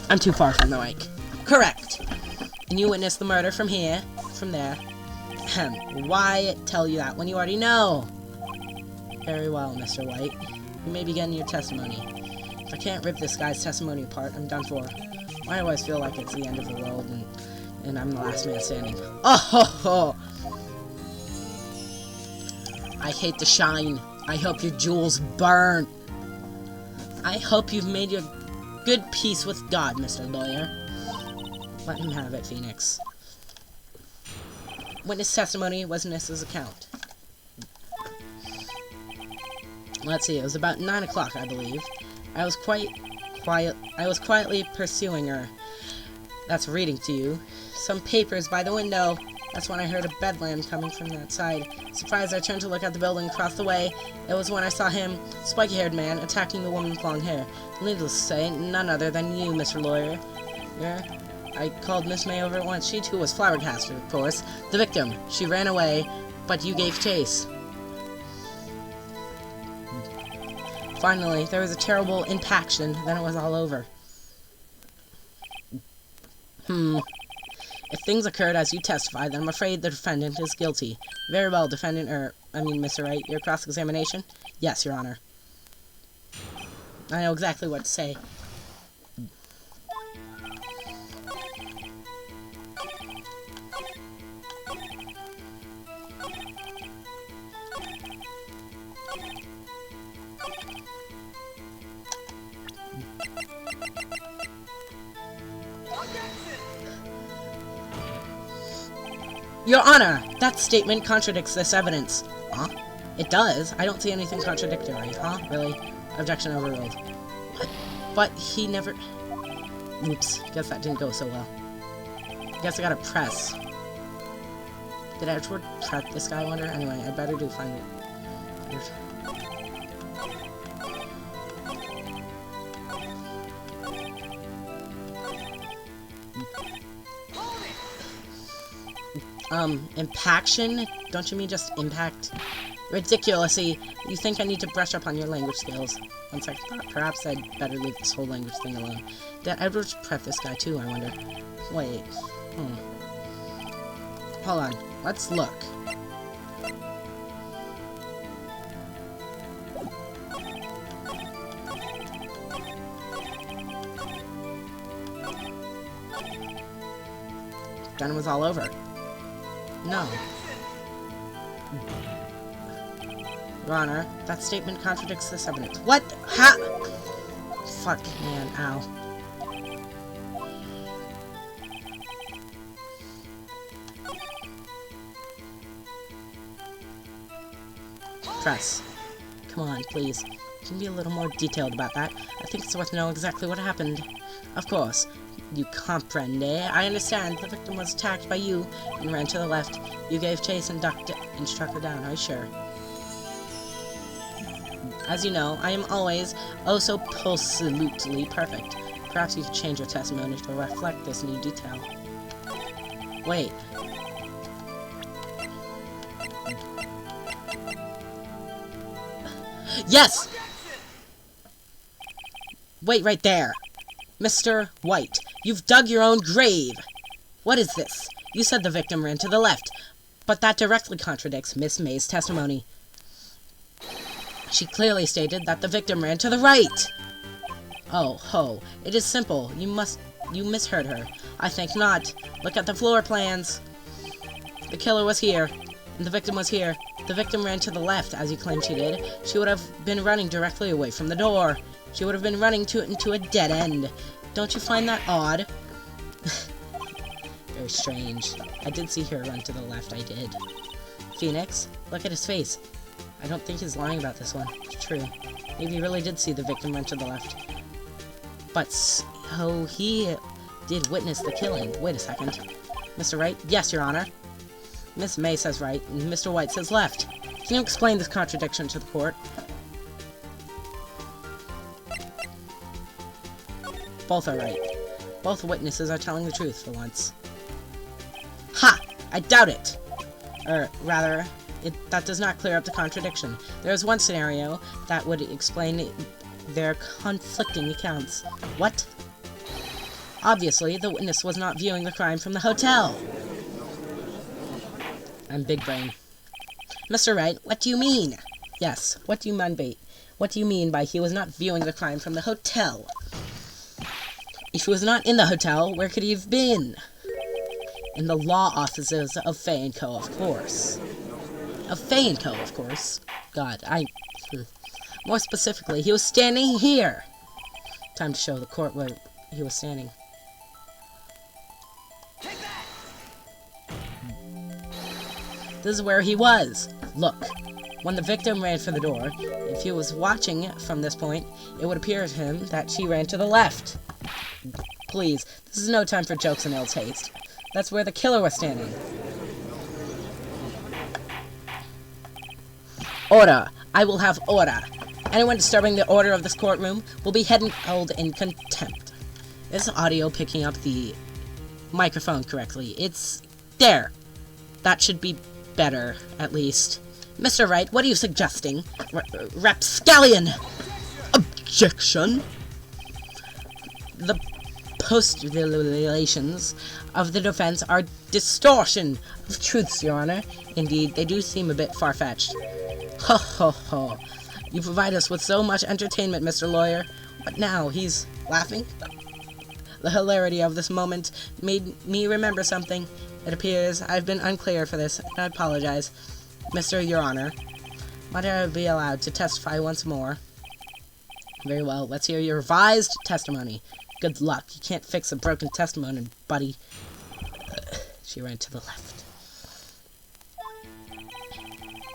I'm too far from the mic. Correct. And you witnessed the murder from here, from there. Why tell you that when you already know? Very well, Mr. White. You may begin your testimony. If I can't rip this guy's testimony apart, I'm done for. I always feel like it's the end of the world, and I'm the last man standing. Oh ho ho! I hate the shine. I hope your jewels burn. I hope you've made your good peace with God, Mr. Lawyer. Let him have it, Phoenix. Witness testimony, witness's account. Let's see, it was about 9 o'clock, I believe. I was quietly pursuing her. That's reading to you. Some papers by the window. That's when I heard a bedlam coming from that side. Surprised, I turned to look at the building across the way. It was when I saw him, spiky-haired man, attacking the woman with long hair. Needless to say, none other than you, Mr. Lawyer. I called Miss May over at once. She too was flabbergasted, of course. The victim. She ran away, but you gave chase. Finally, there was a terrible impaction, then it was all over. If things occurred as you testified, then I'm afraid the defendant is guilty. Very well, Mr. Wright, your cross-examination? Yes, Your Honor. I know exactly what to say. Your Honor, that statement contradicts this evidence. Huh? It does? I don't see anything contradictory. Huh? Really? Objection overruled. What? But he never... Oops. Guess that didn't go so well. Guess I gotta press. Did I have to press this guy, I wonder? Anyway, I better do find it. Impaction? Don't you mean just impact? Ridiculously. You think I need to brush up on your language skills? One second thought. Perhaps I'd better leave this whole language thing alone. Did Edward prep this guy too, I wonder? Wait. Hold on. Let's look. Then it was all over. No. Your Honor, that statement contradicts this evidence. What? How? Fuck, man. Ow. Press. Come on, please. Can you be a little more detailed about that? I think it's worth knowing exactly what happened. Of course. You comprende? I understand. The victim was attacked by you and ran to the left. You gave chase and ducked it and struck her down, are you sure? As you know, I am always oh so absolutely perfect. Perhaps you could change your testimony to reflect this new detail. Wait. Yes! Wait right there. Mr. White, you've dug your own grave. What is this? You said the victim ran to the left, but that directly contradicts Miss May's testimony. She clearly stated that the victim ran to the right. Oh, ho. It is simple. You misheard her. I think not. Look at the floor plans. The killer was here, and the victim was here. The victim ran to the left, as you claimed she did. She would have been running directly away from the door. She would have been running into a dead end. Don't you find that odd? Very strange. I did see her run to the left, I did. Phoenix, look at his face. I don't think he's lying about this one. It's true. Maybe he really did see the victim run to the left. But, so he did witness the killing. Wait a second. Mr. Wright? Yes, Your Honor. Miss May says right, and Mr. White says left. Can you explain this contradiction to the court? Both are right. Both witnesses are telling the truth for once. Ha! I doubt it! Rather, that does not clear up the contradiction. There is one scenario that would explain their conflicting accounts. What? Obviously, the witness was not viewing the crime from the hotel. I'm big brain. Mr. Wright, what do you mean? Yes, what do you mean, What do you mean by he was not viewing the crime from the hotel? If he was not in the hotel, where could he have been? In the law offices of Fay & Co., of course. Of Fay & Co., of course. God, More specifically, he was standing here! Time to show the court where he was standing. This is where he was. Look. When the victim ran for the door, if he was watching from this point, it would appear to him that she ran to the left. Please, this is no time for jokes and ill taste. That's where the killer was standing. Order! I will have order. Anyone disturbing the order of this courtroom will be held in contempt. Is audio picking up the microphone correctly? It's there. That should be better, at least. Mr. Wright, what are you suggesting? Rapscallion! Objection! The postulations of the defense are distortion of truths, Your Honor. Indeed, they do seem a bit far-fetched. Ho ho ho. You provide us with so much entertainment, Mr. Lawyer. But now, he's laughing? The hilarity of this moment made me remember something. It appears I've been unclear for this, and I apologize. Mr. Your Honor, might I be allowed to testify once more? Very well, let's hear your revised testimony. Good luck, you can't fix a broken testimony, buddy. She ran to the left.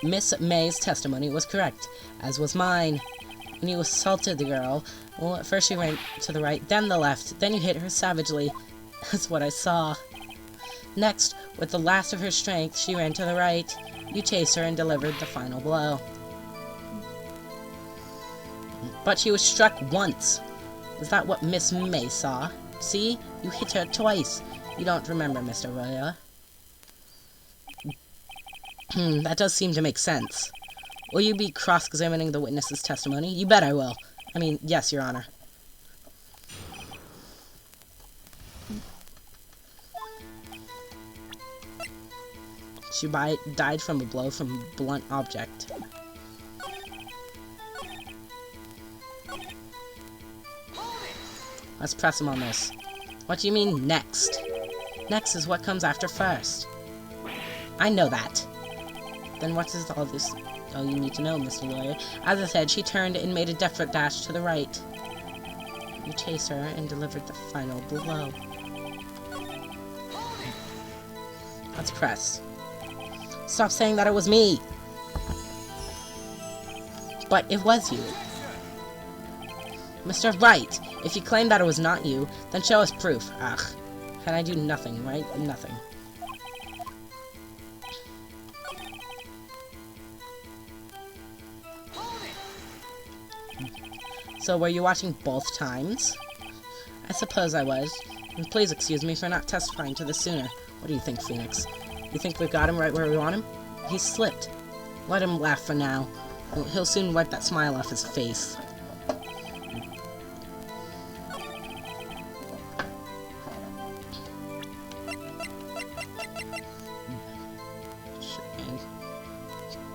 Miss May's testimony was correct, as was mine. When you assaulted the girl, well, at first she ran to the right, then the left, then you hit her savagely. That's what I saw. Next, with the last of her strength, she ran to the right. You chased her and delivered the final blow. But she was struck once. Is that what Miss May saw? See? You hit her twice. You don't remember, Mr. Roya. That does seem to make sense. Will you be cross-examining the witness's testimony? You bet I will. I mean, yes, Your Honor. She died from a blow from a blunt object. Let's press him on this. What do you mean, next? Next is what comes after first. I know that. Then what is all this? All you need to know, Mr. Lawyer. As I said, she turned and made a desperate dash to the right. You chased her and delivered the final blow. Let's press. Stop saying that it was me! But it was you. Mr. Wright, if you claim that it was not you, then show us proof. Ugh. Can I do nothing, right? Nothing. So, were you watching both times? I suppose I was. And please excuse me for not testifying to this sooner. What do you think, Phoenix? You think we've got him right where we want him? He slipped. Let him laugh for now. He'll soon wipe that smile off his face. And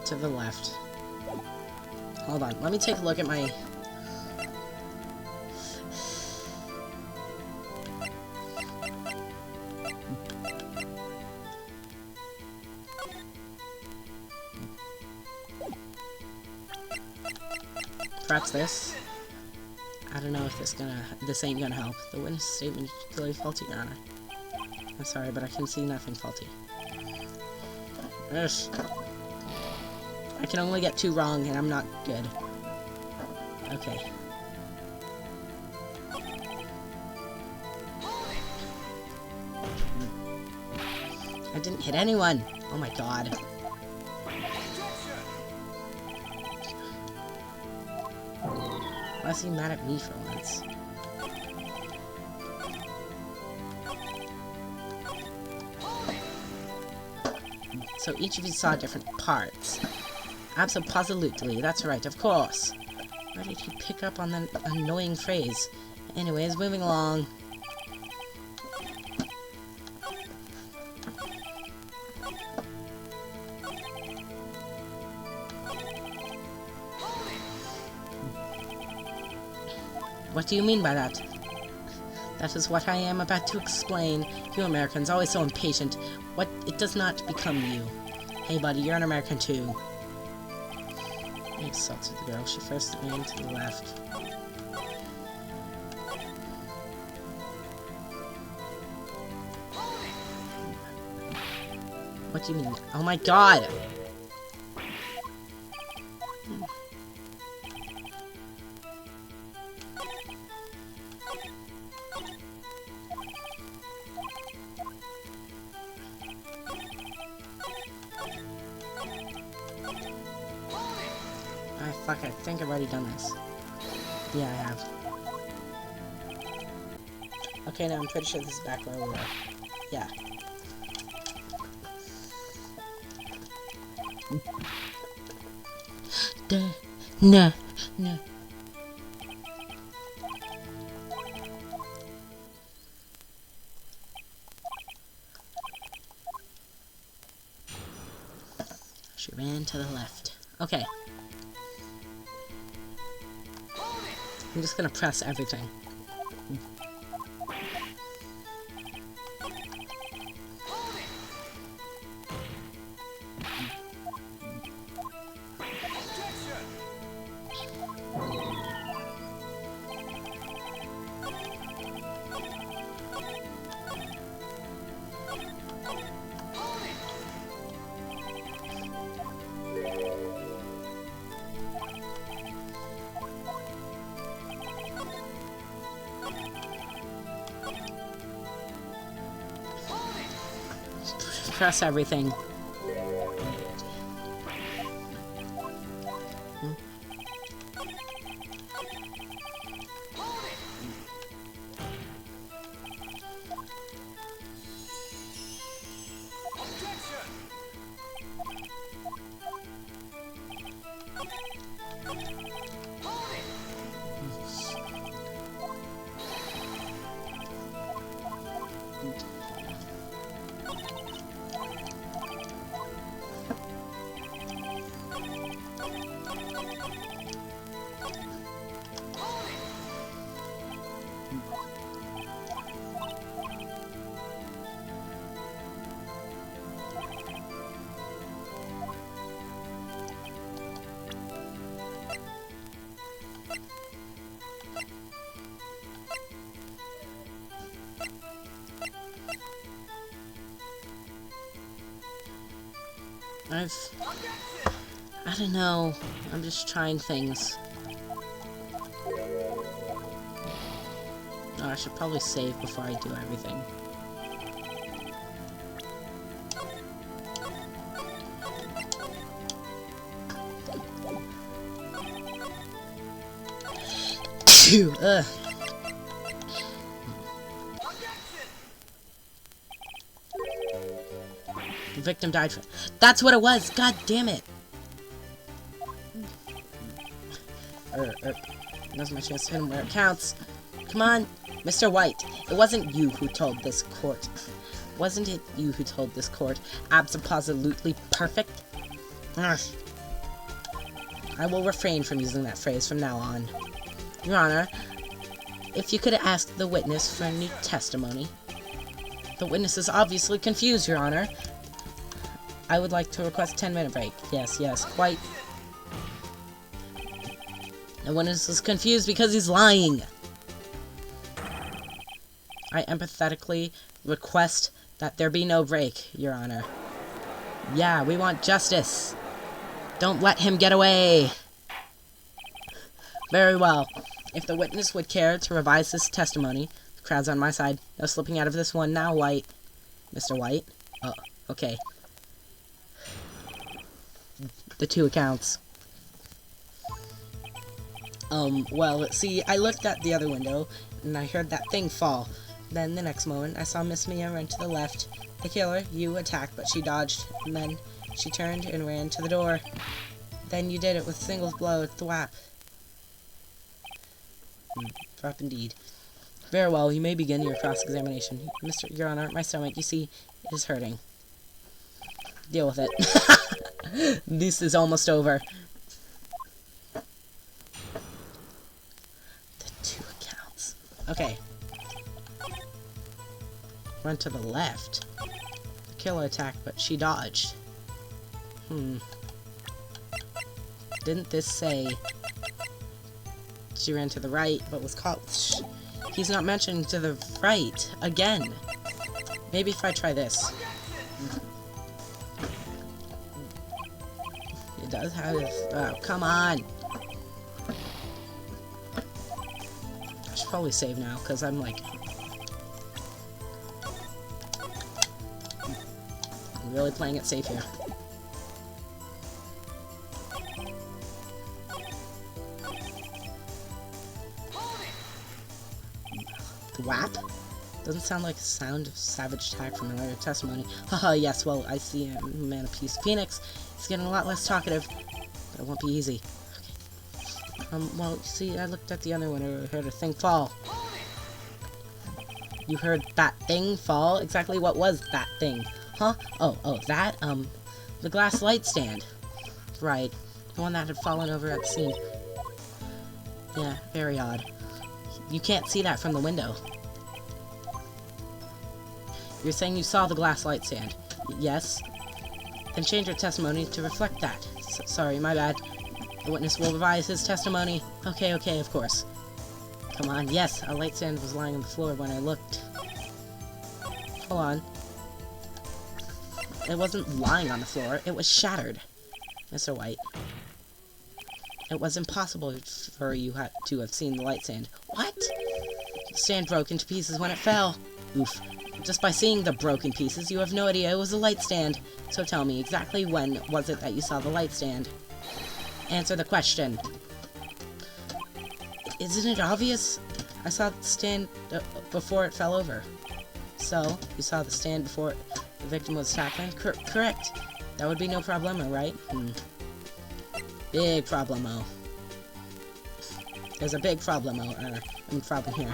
to the left. Hold on, let me take a look at my... Perhaps this. I don't know if this ain't gonna help. The witness statement is clearly faulty, Your Honor. I'm sorry, but I can see nothing faulty. Ugh. I can only get 2 wrong, and I'm not good. Okay. I didn't hit anyone! Oh my god. Why is he mad at me for once? So each of you saw different parts. Absolutely, that's right, of course. Why did he pick up on that annoying phrase? Anyways, moving along. What do you mean by that? That is what I am about to explain. You Americans, always so impatient. What? It does not become you. Hey, buddy, you're an American, too. He insulted the girl. She first aimed to the left. What do you mean? Oh my god! Fuck, I think I've already done this. Yeah, I have. Okay, now I'm pretty sure this is back where we were. Yeah. No. She ran to the left. Okay. I'm just gonna press everything. Press everything. I don't know. I'm just trying things. Oh, I should probably save before I do everything. Ugh. The victim died for... That's what it was! God damn it! Now's my chance to hit him where it counts. Come on, Mr. White. It wasn't you who told this court. Wasn't it you who told this court abso-positively perfect? Ugh. I will refrain from using that phrase from now on. Your Honor, if you could ask the witness for new testimony. The witness is obviously confused, Your Honor. I would like to request a 10-minute break. Yes, quite. The witness is confused because he's lying. I empathetically request that there be no break, Your Honor. Yeah, we want justice. Don't let him get away. Very well. If the witness would care to revise his testimony, the crowd's on my side. No slipping out of this one now, White. Mr. White? Oh, okay. The two accounts. Well, see, I looked at the other window, and I heard that thing fall. Then, the next moment, I saw Miss Mia run to the left. The killer, you, attacked, but she dodged, and then she turned and ran to the door. Then you did it with a single blow, thwap. Thwap indeed. Very well, you may begin your cross-examination. Your Honor, my stomach, you see, is hurting. Deal with it. This is almost over. The two Okay. Went to the left. The killer attacked, but she dodged. Didn't this say she ran to the right, but was caught? He's not mentioned to the right again. Maybe if I try this. It does have... Oh, come on! I should probably save now, because I'm like... really playing it safe here. Thwap? Doesn't sound like a sound of savage attack from another testimony. Haha, yes, well, I see a man of peace. Phoenix, he's getting a lot less talkative, but it won't be easy. Okay. Well, see, I looked at the other one and I heard a thing fall. You heard that thing fall? Exactly what was that thing? Huh? Oh, that? The glass light stand. Right. The one that had fallen over at the scene. Yeah, very odd. You can't see that from the window. You're saying you saw the glass light stand? Yes? Then change your testimony to reflect that. Sorry, my bad. The witness will revise his testimony. Okay, of course. Come on, yes, a light stand was lying on the floor when I looked. Hold on. It wasn't lying on the floor, it was shattered. Mr. White. It was impossible for you to have seen the light stand. What? The stand broke into pieces when it fell. Oof. Just by seeing the broken pieces, you have no idea it was a light stand. So tell me, exactly when was it that you saw the light stand? Answer the question. Isn't it obvious? I saw the stand before it fell over. So, you saw the stand before the victim was tackling? Correct. That would be no problemo, right? Big problemo. There's a big problem here.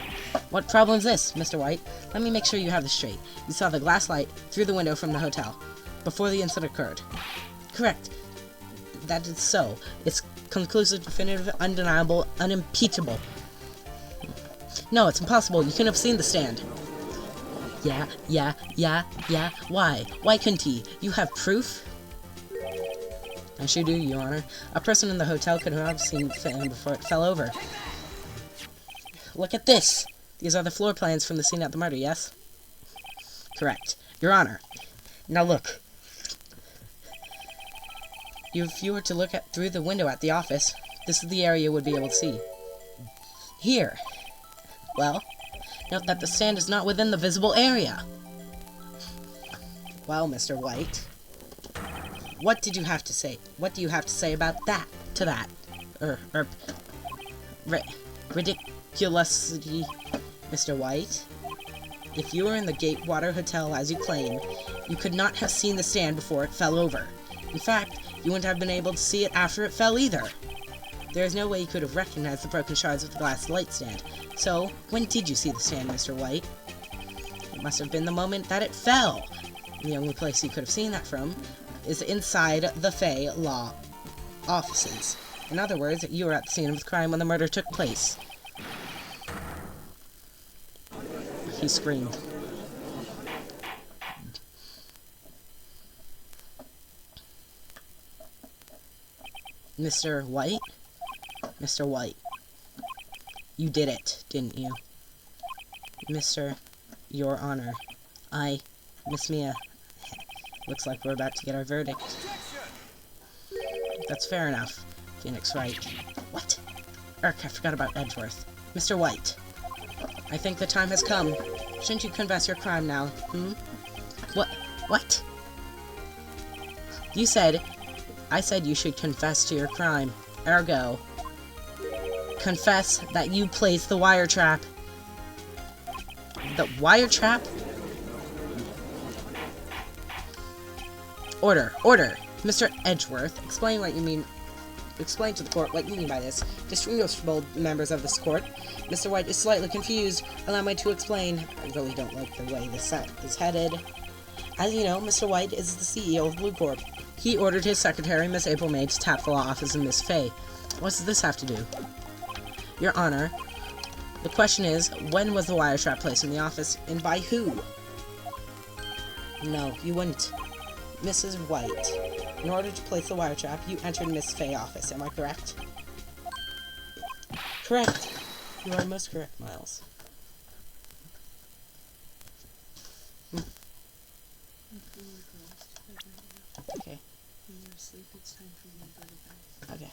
What problem is this, Mr. White? Let me make sure you have this straight. You saw the glass light through the window from the hotel before the incident occurred. Correct. That is so. It's conclusive, definitive, undeniable, unimpeachable. No, it's impossible. You couldn't have seen the stand. Yeah. Why? Why couldn't he? You have proof? I sure do, Your Honor. A person in the hotel could have seen the stand before it fell over. Look at this! These are the floor plans from the scene at the murder, yes? Correct. Your Honor. Now look. If you were to look through the window at the office, this is the area you would be able to see. Here. Well, note that the stand is not within the visible area. Well, Mr. White, what did you have to say? What do you have to say about that? To that? Ridiculously, Mr. White. If you were in the Gatewater Hotel as you claim, you could not have seen the stand before it fell over. In fact, you wouldn't have been able to see it after it fell either. There is no way you could have recognized the broken shards of the glass light stand. So, when did you see the stand, Mr. White? It must have been the moment that it fell. The only place you could have seen that from is inside the Fey Law offices. In other words, you were at the scene of the crime when the murder took place. He screamed. Mr. White? Mr. White. You did it, didn't you? Mr. Your Honor. Miss Mia. Looks like we're about to get our verdict. That's fair enough. Phoenix Wright. What? I forgot about Edgeworth. Mr. White. I think the time has come. Shouldn't you confess your crime now, What? I said you should confess to your crime. Ergo, confess that you placed the wire trap. The wire trap? Order. Mr. Edgeworth, explain what you mean. Explain to the court what you mean by this. Distinguishable members of this court. Mr. White is slightly confused. Allow me to explain. I really don't like the way this set is headed. As you know, Mr. White is the CEO of Blue Corp. He ordered his secretary, Miss April May, to tap the law office of Miss Fay. What does this have to do? Your Honor, The question is, when was the wire trap placed in the office, and by who? No, you wouldn't. Mrs. White, in order to place the wire trap, you entered Miss Fay's office. Am I correct? Correct. You are most correct, Miles. Okay. When you're asleep, it's time for you to go to bed. Okay.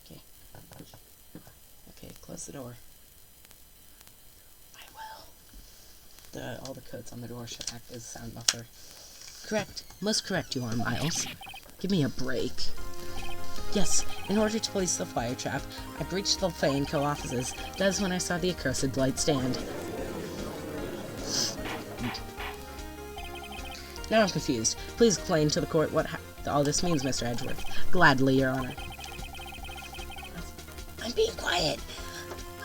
Okay. Okay, close the door. I will. All the codes on the door should act as a sound buffer. Correct. Most correct you are, Miles. Give me a break. Yes, in order to place the fire trap, I breached the Fay & Co. offices. That is when I saw the accursed light stand. Now I'm confused. Please explain to the court what all this means, Mr. Edgeworth. Gladly, Your Honor. I'm being quiet.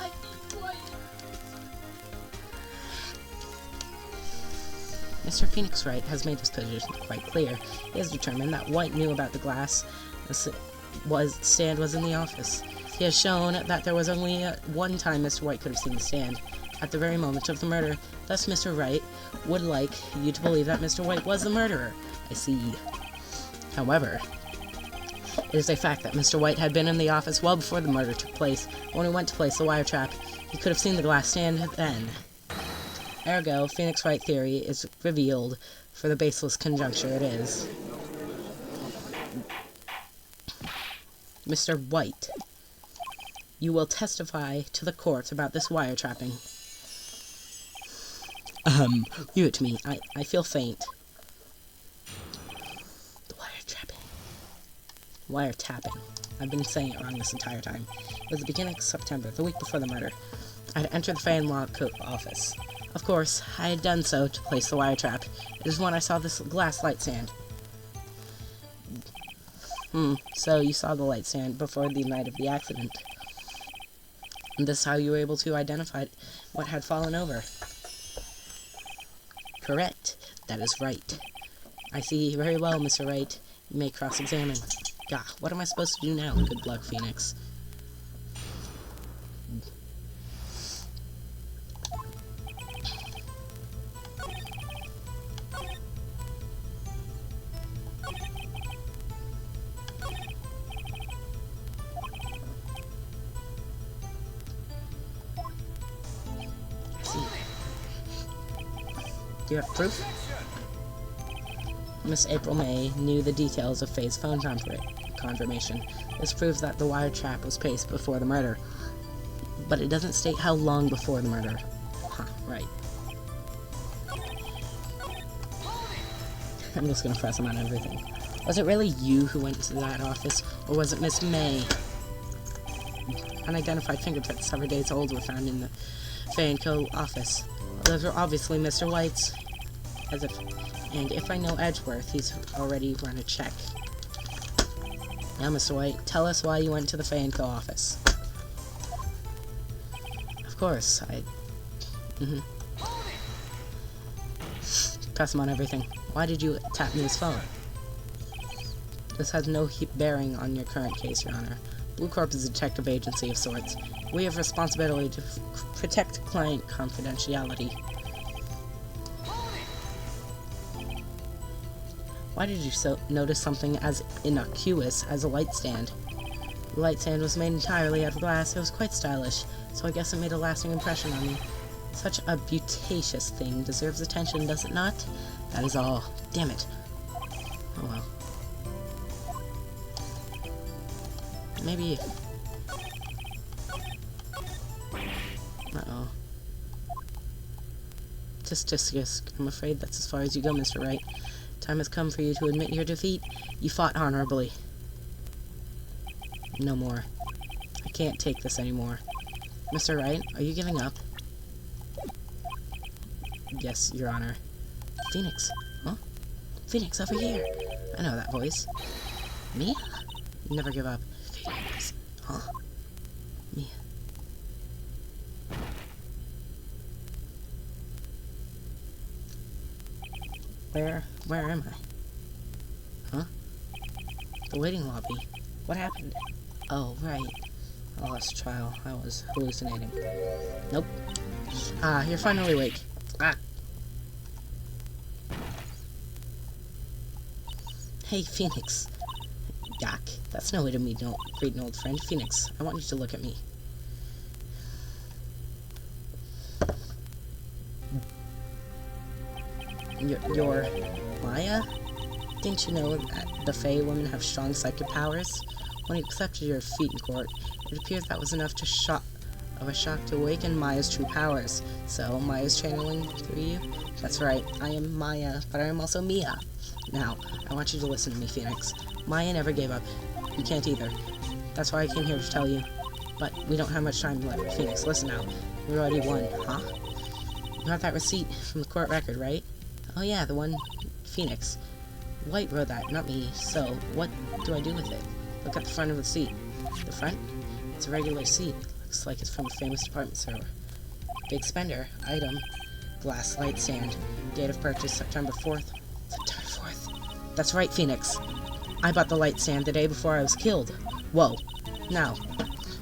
I'm being quiet. Mr. Phoenix Wright has made his position quite clear. He has determined that White knew about the glass stand was in the office. He has shown that there was only one time Mr. White could have seen the stand, at the very moment of the murder. Thus, Mr. Wright would like you to believe that Mr. White was the murderer. I see. However, it is a fact that Mr. White had been in the office well before the murder took place. When he went to place the wire trap, he could have seen the glass stand then. Ergo, Phoenix Wright theory is revealed for the baseless conjecture it is. Mr. White, you will testify to the court about this wiretapping. Give it to me. I feel faint. The wiretapping. I've been saying it wrong this entire time. It was the beginning of September, the week before the murder. I had entered the Fay & Co. office. Of course, I had done so to place the wire trap. It is when I saw this glass light stand. So you saw the light stand before the night of the accident. And this is how you were able to identify what had fallen over. Correct. That is right. I see very well, Mr. Wright. You may cross-examine. Gah, what am I supposed to do now? Good luck, Phoenix. Do you have proof? Miss April May knew the details of Faye's phone confirmation. This proves that the wire trap was placed before the murder. But it doesn't state how long before the murder. Huh, right. I'm just gonna press him on everything. Was it really you who went to that office, or was it Miss May? Unidentified fingerprints several days old were found in the Fay & Co. office. Those were obviously Mr. White's. And if I know Edgeworth, he's already run a check. Now, Mr. White, tell us why you went to the Fay & Co. office. Of course, Press him on everything. Why did you tap Me's phone? This has no bearing on your current case, Your Honor. Blue Corp is a detective agency of sorts. We have responsibility to protect client confidentiality. Why did you notice something as innocuous as a light stand? The light stand was made entirely out of glass. It was quite stylish, so I guess it made a lasting impression on me. Such a beauticious thing deserves attention, does it not? That is all. Damn it. Oh well. Maybe... Uh-oh. Tisk. I'm afraid that's as far as you go, Mr. Wright. Time has come for you to admit your defeat. You fought honorably. No more. I can't take this anymore. Mr. Wright, are you giving up? Yes, Your Honor. Phoenix. Huh? Phoenix, over here. I know that voice. Me? Never give up. Phoenix. Huh? Me. Where am I? Huh? The waiting lobby. What happened? Oh, right. I lost trial. I was hallucinating. Nope. Ah, you're finally awake. Ah. Hey, Phoenix. Yak. That's no way to greet an old friend. Phoenix, I want you to look at me. You're Maya? Didn't you know that the Fae women have strong psychic powers? When you accepted your defeat in court, it appears that was enough to shock to awaken Maya's true powers. So, Maya's channeling through you? That's right, I am Maya, but I am also Mia. Now, I want you to listen to me, Phoenix. Maya never gave up. You can't either. That's why I came here to tell you. But we don't have much time left. Phoenix, listen now. We already won, huh? You have that receipt from the court record, right? Oh yeah, the one Phoenix. White wrote that, not me. So, what do I do with it? Look at the front of the seat. The front? It's a regular seat. Looks like it's from a famous department store. Big spender. Item. Glass light stand. Date of purchase, September 4th. September 4th. That's right, Phoenix. I bought the light stand the day before I was killed. Whoa. Now,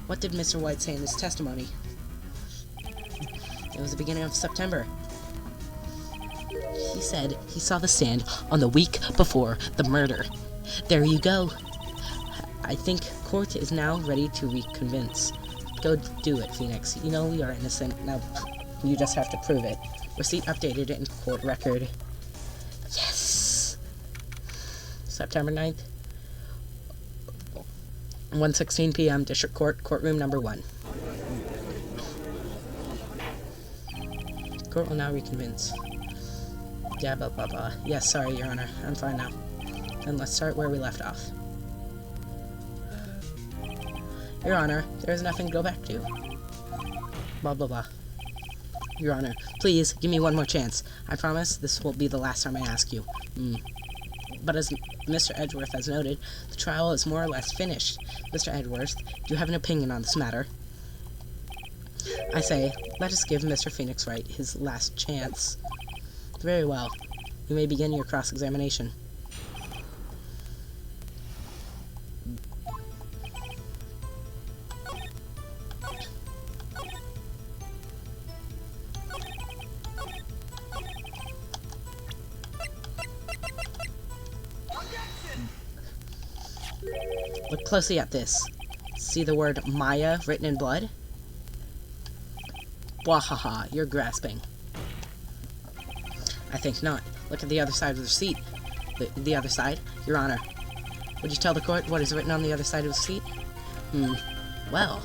what did Mr. White say in his testimony? It was the beginning of September. He said he saw the stand on the week before the murder. There you go. I think court is now ready to reconvince. Go do it, Phoenix. You know you are innocent. Now, you just have to prove it. Receipt updated in court record. Yes! September 9th. 1:16 p.m. District Court, courtroom number 1. Court will now reconvince. Yeah, blah, blah, blah. Yes, sorry, Your Honor. I'm fine now. Then let's start where we left off. Your Honor, there is nothing to go back to. Blah, blah, blah. Your Honor, please, give me one more chance. I promise this will be the last time I ask you. But as Mr. Edgeworth has noted, the trial is more or less finished. Mr. Edgeworth, do you have an opinion on this matter? I say, let us give Mr. Phoenix Wright his last chance. Very well. You may begin your cross-examination. Look closely at this. See the word Maya written in blood? Wahaha, you're grasping. I think not. Look at the other side of the receipt. The other side? Your Honor. Would you tell the court what is written on the other side of the receipt? Well,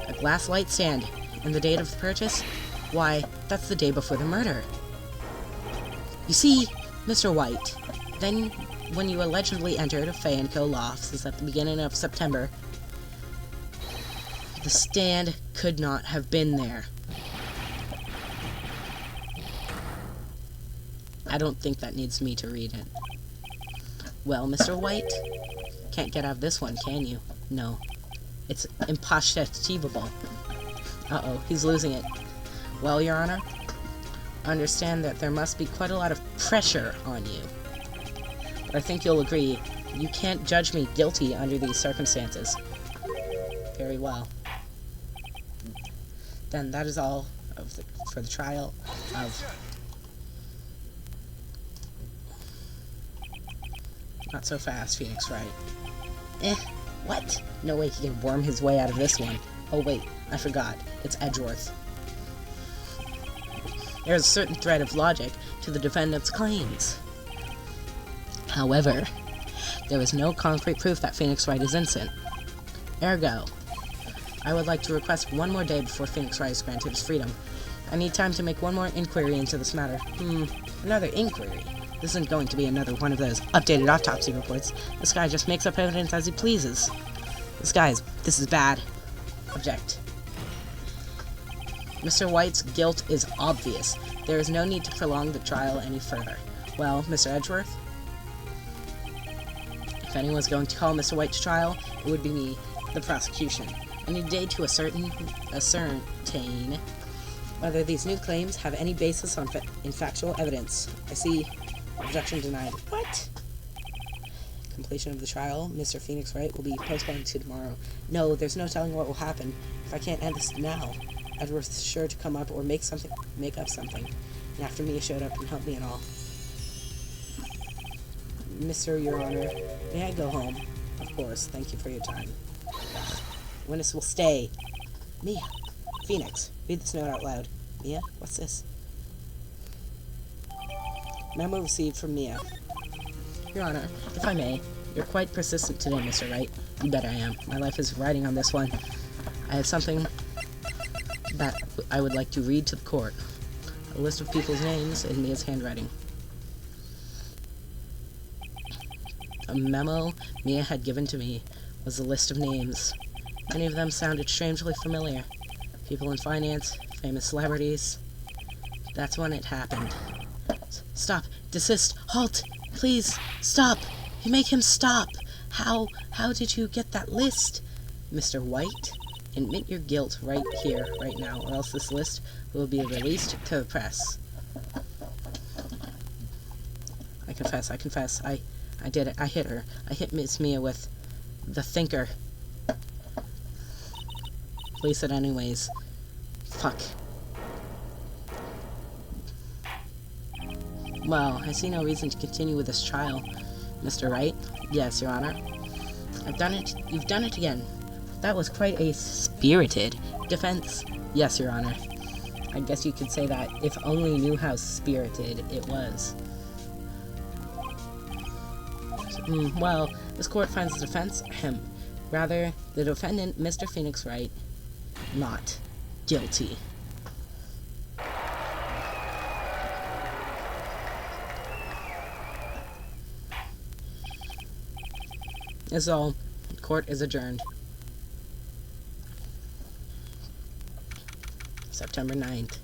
a glass light stand. And the date of the purchase? Why, that's the day before the murder. You see, Mr. White, then when you allegedly entered Fae & Co. law offices at the beginning of September, the stand could not have been there. I don't think that needs me to read it. Well, Mr. White, can't get out of this one, can you? No. It's impossible. Uh-oh, he's losing it. Well, Your Honor, understand that there must be quite a lot of pressure on you. But I think you'll agree, you can't judge me guilty under these circumstances. Very well. Then that is all for the trial of... Not so fast, Phoenix Wright. What? No way he can worm his way out of this one. Oh wait, I forgot. It's Edgeworth. There is a certain thread of logic to the defendant's claims. However, there is no concrete proof that Phoenix Wright is innocent. Ergo, I would like to request one more day before Phoenix Wright is granted his freedom. I need time to make one more inquiry into this matter. Another inquiry? This isn't going to be another one of those updated autopsy reports. This guy just makes up evidence as he pleases. This is bad. Object. Mr. White's guilt is obvious. There is no need to prolong the trial any further. Well, Mr. Edgeworth? If anyone's going to call Mr. White to trial, it would be me, the prosecution. I need a day to ascertain whether these new claims have any basis in factual evidence. I see. Objection denied. What? completion of the trial, Mr. Phoenix Wright, will be postponed to tomorrow. No, there's no telling what will happen. If I can't end this now, Edward's sure to come up or make up something. And after Mia showed up and helped me and all. Mr. Your Honor, may I go home? Of course, thank you for your time. Witness will stay. Mia. Phoenix, read this note out loud. Mia, what's this? Memo received from Mia. Your Honor, if I may, you're quite persistent today, Mr. Wright. You bet I am. My life is riding on this one. I have something that I would like to read to the court. A list of people's names in Mia's handwriting. A memo Mia had given to me was a list of names. Many of them sounded strangely familiar. People in finance, famous celebrities. That's when it happened. Stop! Desist! Halt! Please! Stop! You make him stop! How did you get that list? Mr. White, admit your guilt right here, right now, or else this list will be released to the press. I confess. I did it. I hit her. I hit Miss Mia with the thinker. Police it anyways. Fuck. Well, I see no reason to continue with this trial, Mr. Wright. Yes, Your Honor. I've done it. You've done it again. That was quite a spirited defense. Yes, Your Honor. I guess you could say that if only you knew how spirited it was. Well, this court finds the defense, rather, the defendant, Mr. Phoenix Wright, not guilty. That's all. Court is adjourned. September 9th.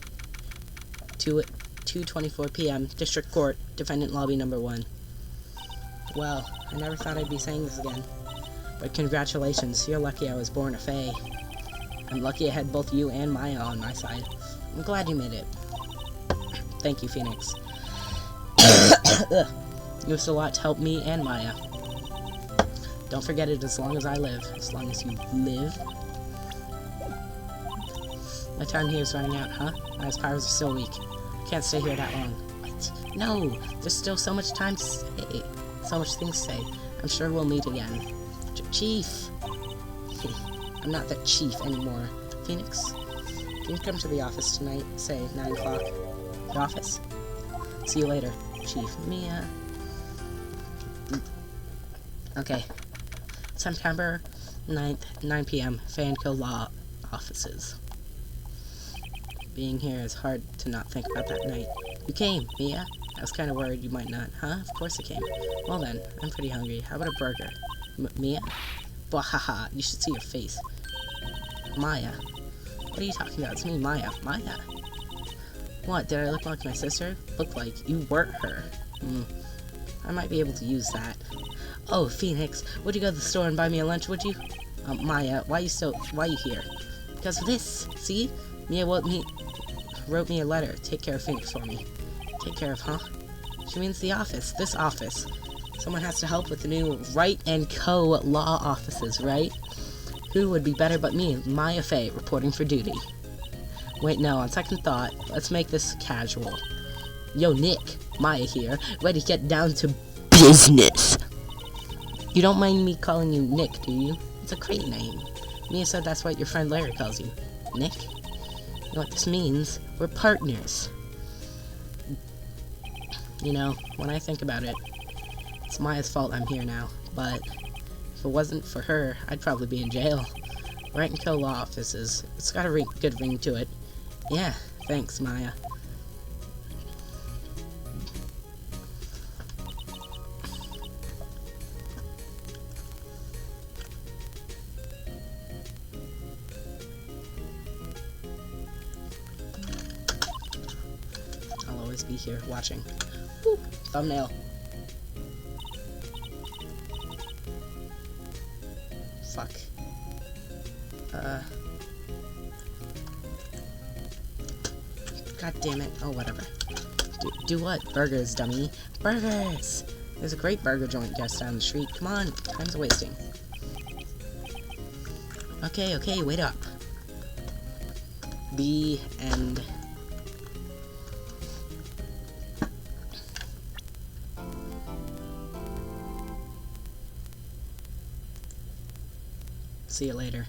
2:24 p.m. District Court, Defendant Lobby Number 1. Well, I never thought I'd be saying this again. But congratulations, you're lucky I was born a fae. I'm lucky I had both you and Maya on my side. I'm glad you made it. Thank you, Phoenix. You have a lot to help me and Maya. Don't forget it as long as I live. As long as you live. My time here is running out, huh? Maya's powers are still weak. Can't stay here that long. What? No! There's still so much time to say. So much things to say. I'm sure we'll meet again. Chief! I'm not the chief anymore. Phoenix? Can you come to the office tonight? Say, 9 o'clock. The office? See you later, Chief. Mia. Okay. September 9th, 9 p.m. Fanco Law Offices. Being here is hard to not think about that night. You came, Mia. I was kind of worried you might not. Huh? Of course I came. Well then, I'm pretty hungry. How about a burger? Mia? Bahaha, you should see your face. Maya. What are you talking about? It's me, Maya. Maya. What, did I look like my sister? Look like you were her. I might be able to use that. Oh, Phoenix, would you go to the store and buy me a lunch, would you? Maya, why you here? Because of this, see? Mia wrote me a letter. Take care of Phoenix for me. Take care of, huh? She means the office. This office. Someone has to help with the new Wright & Co. law offices, right? Who would be better but me, Maya Faye, reporting for duty? Wait, no, on second thought, let's make this casual. Yo, Nick, Maya here, ready to get down to business. You don't mind me calling you Nick, do you? It's a great name. Mia said that's what your friend Larry calls you. Nick? You know what this means? We're partners. You know, when I think about it, it's Maya's fault I'm here now, but if it wasn't for her, I'd probably be in jail. Wright & Co. law offices. It's got a good ring to it. Yeah, thanks, Maya. I'll always be here watching. Woo, thumbnail. Fuck. God damn it. Oh, whatever. Do what? Burgers, dummy. Burgers! There's a great burger joint just down the street. Come on, time's wasting. Okay, okay, wait up. The end. See you later.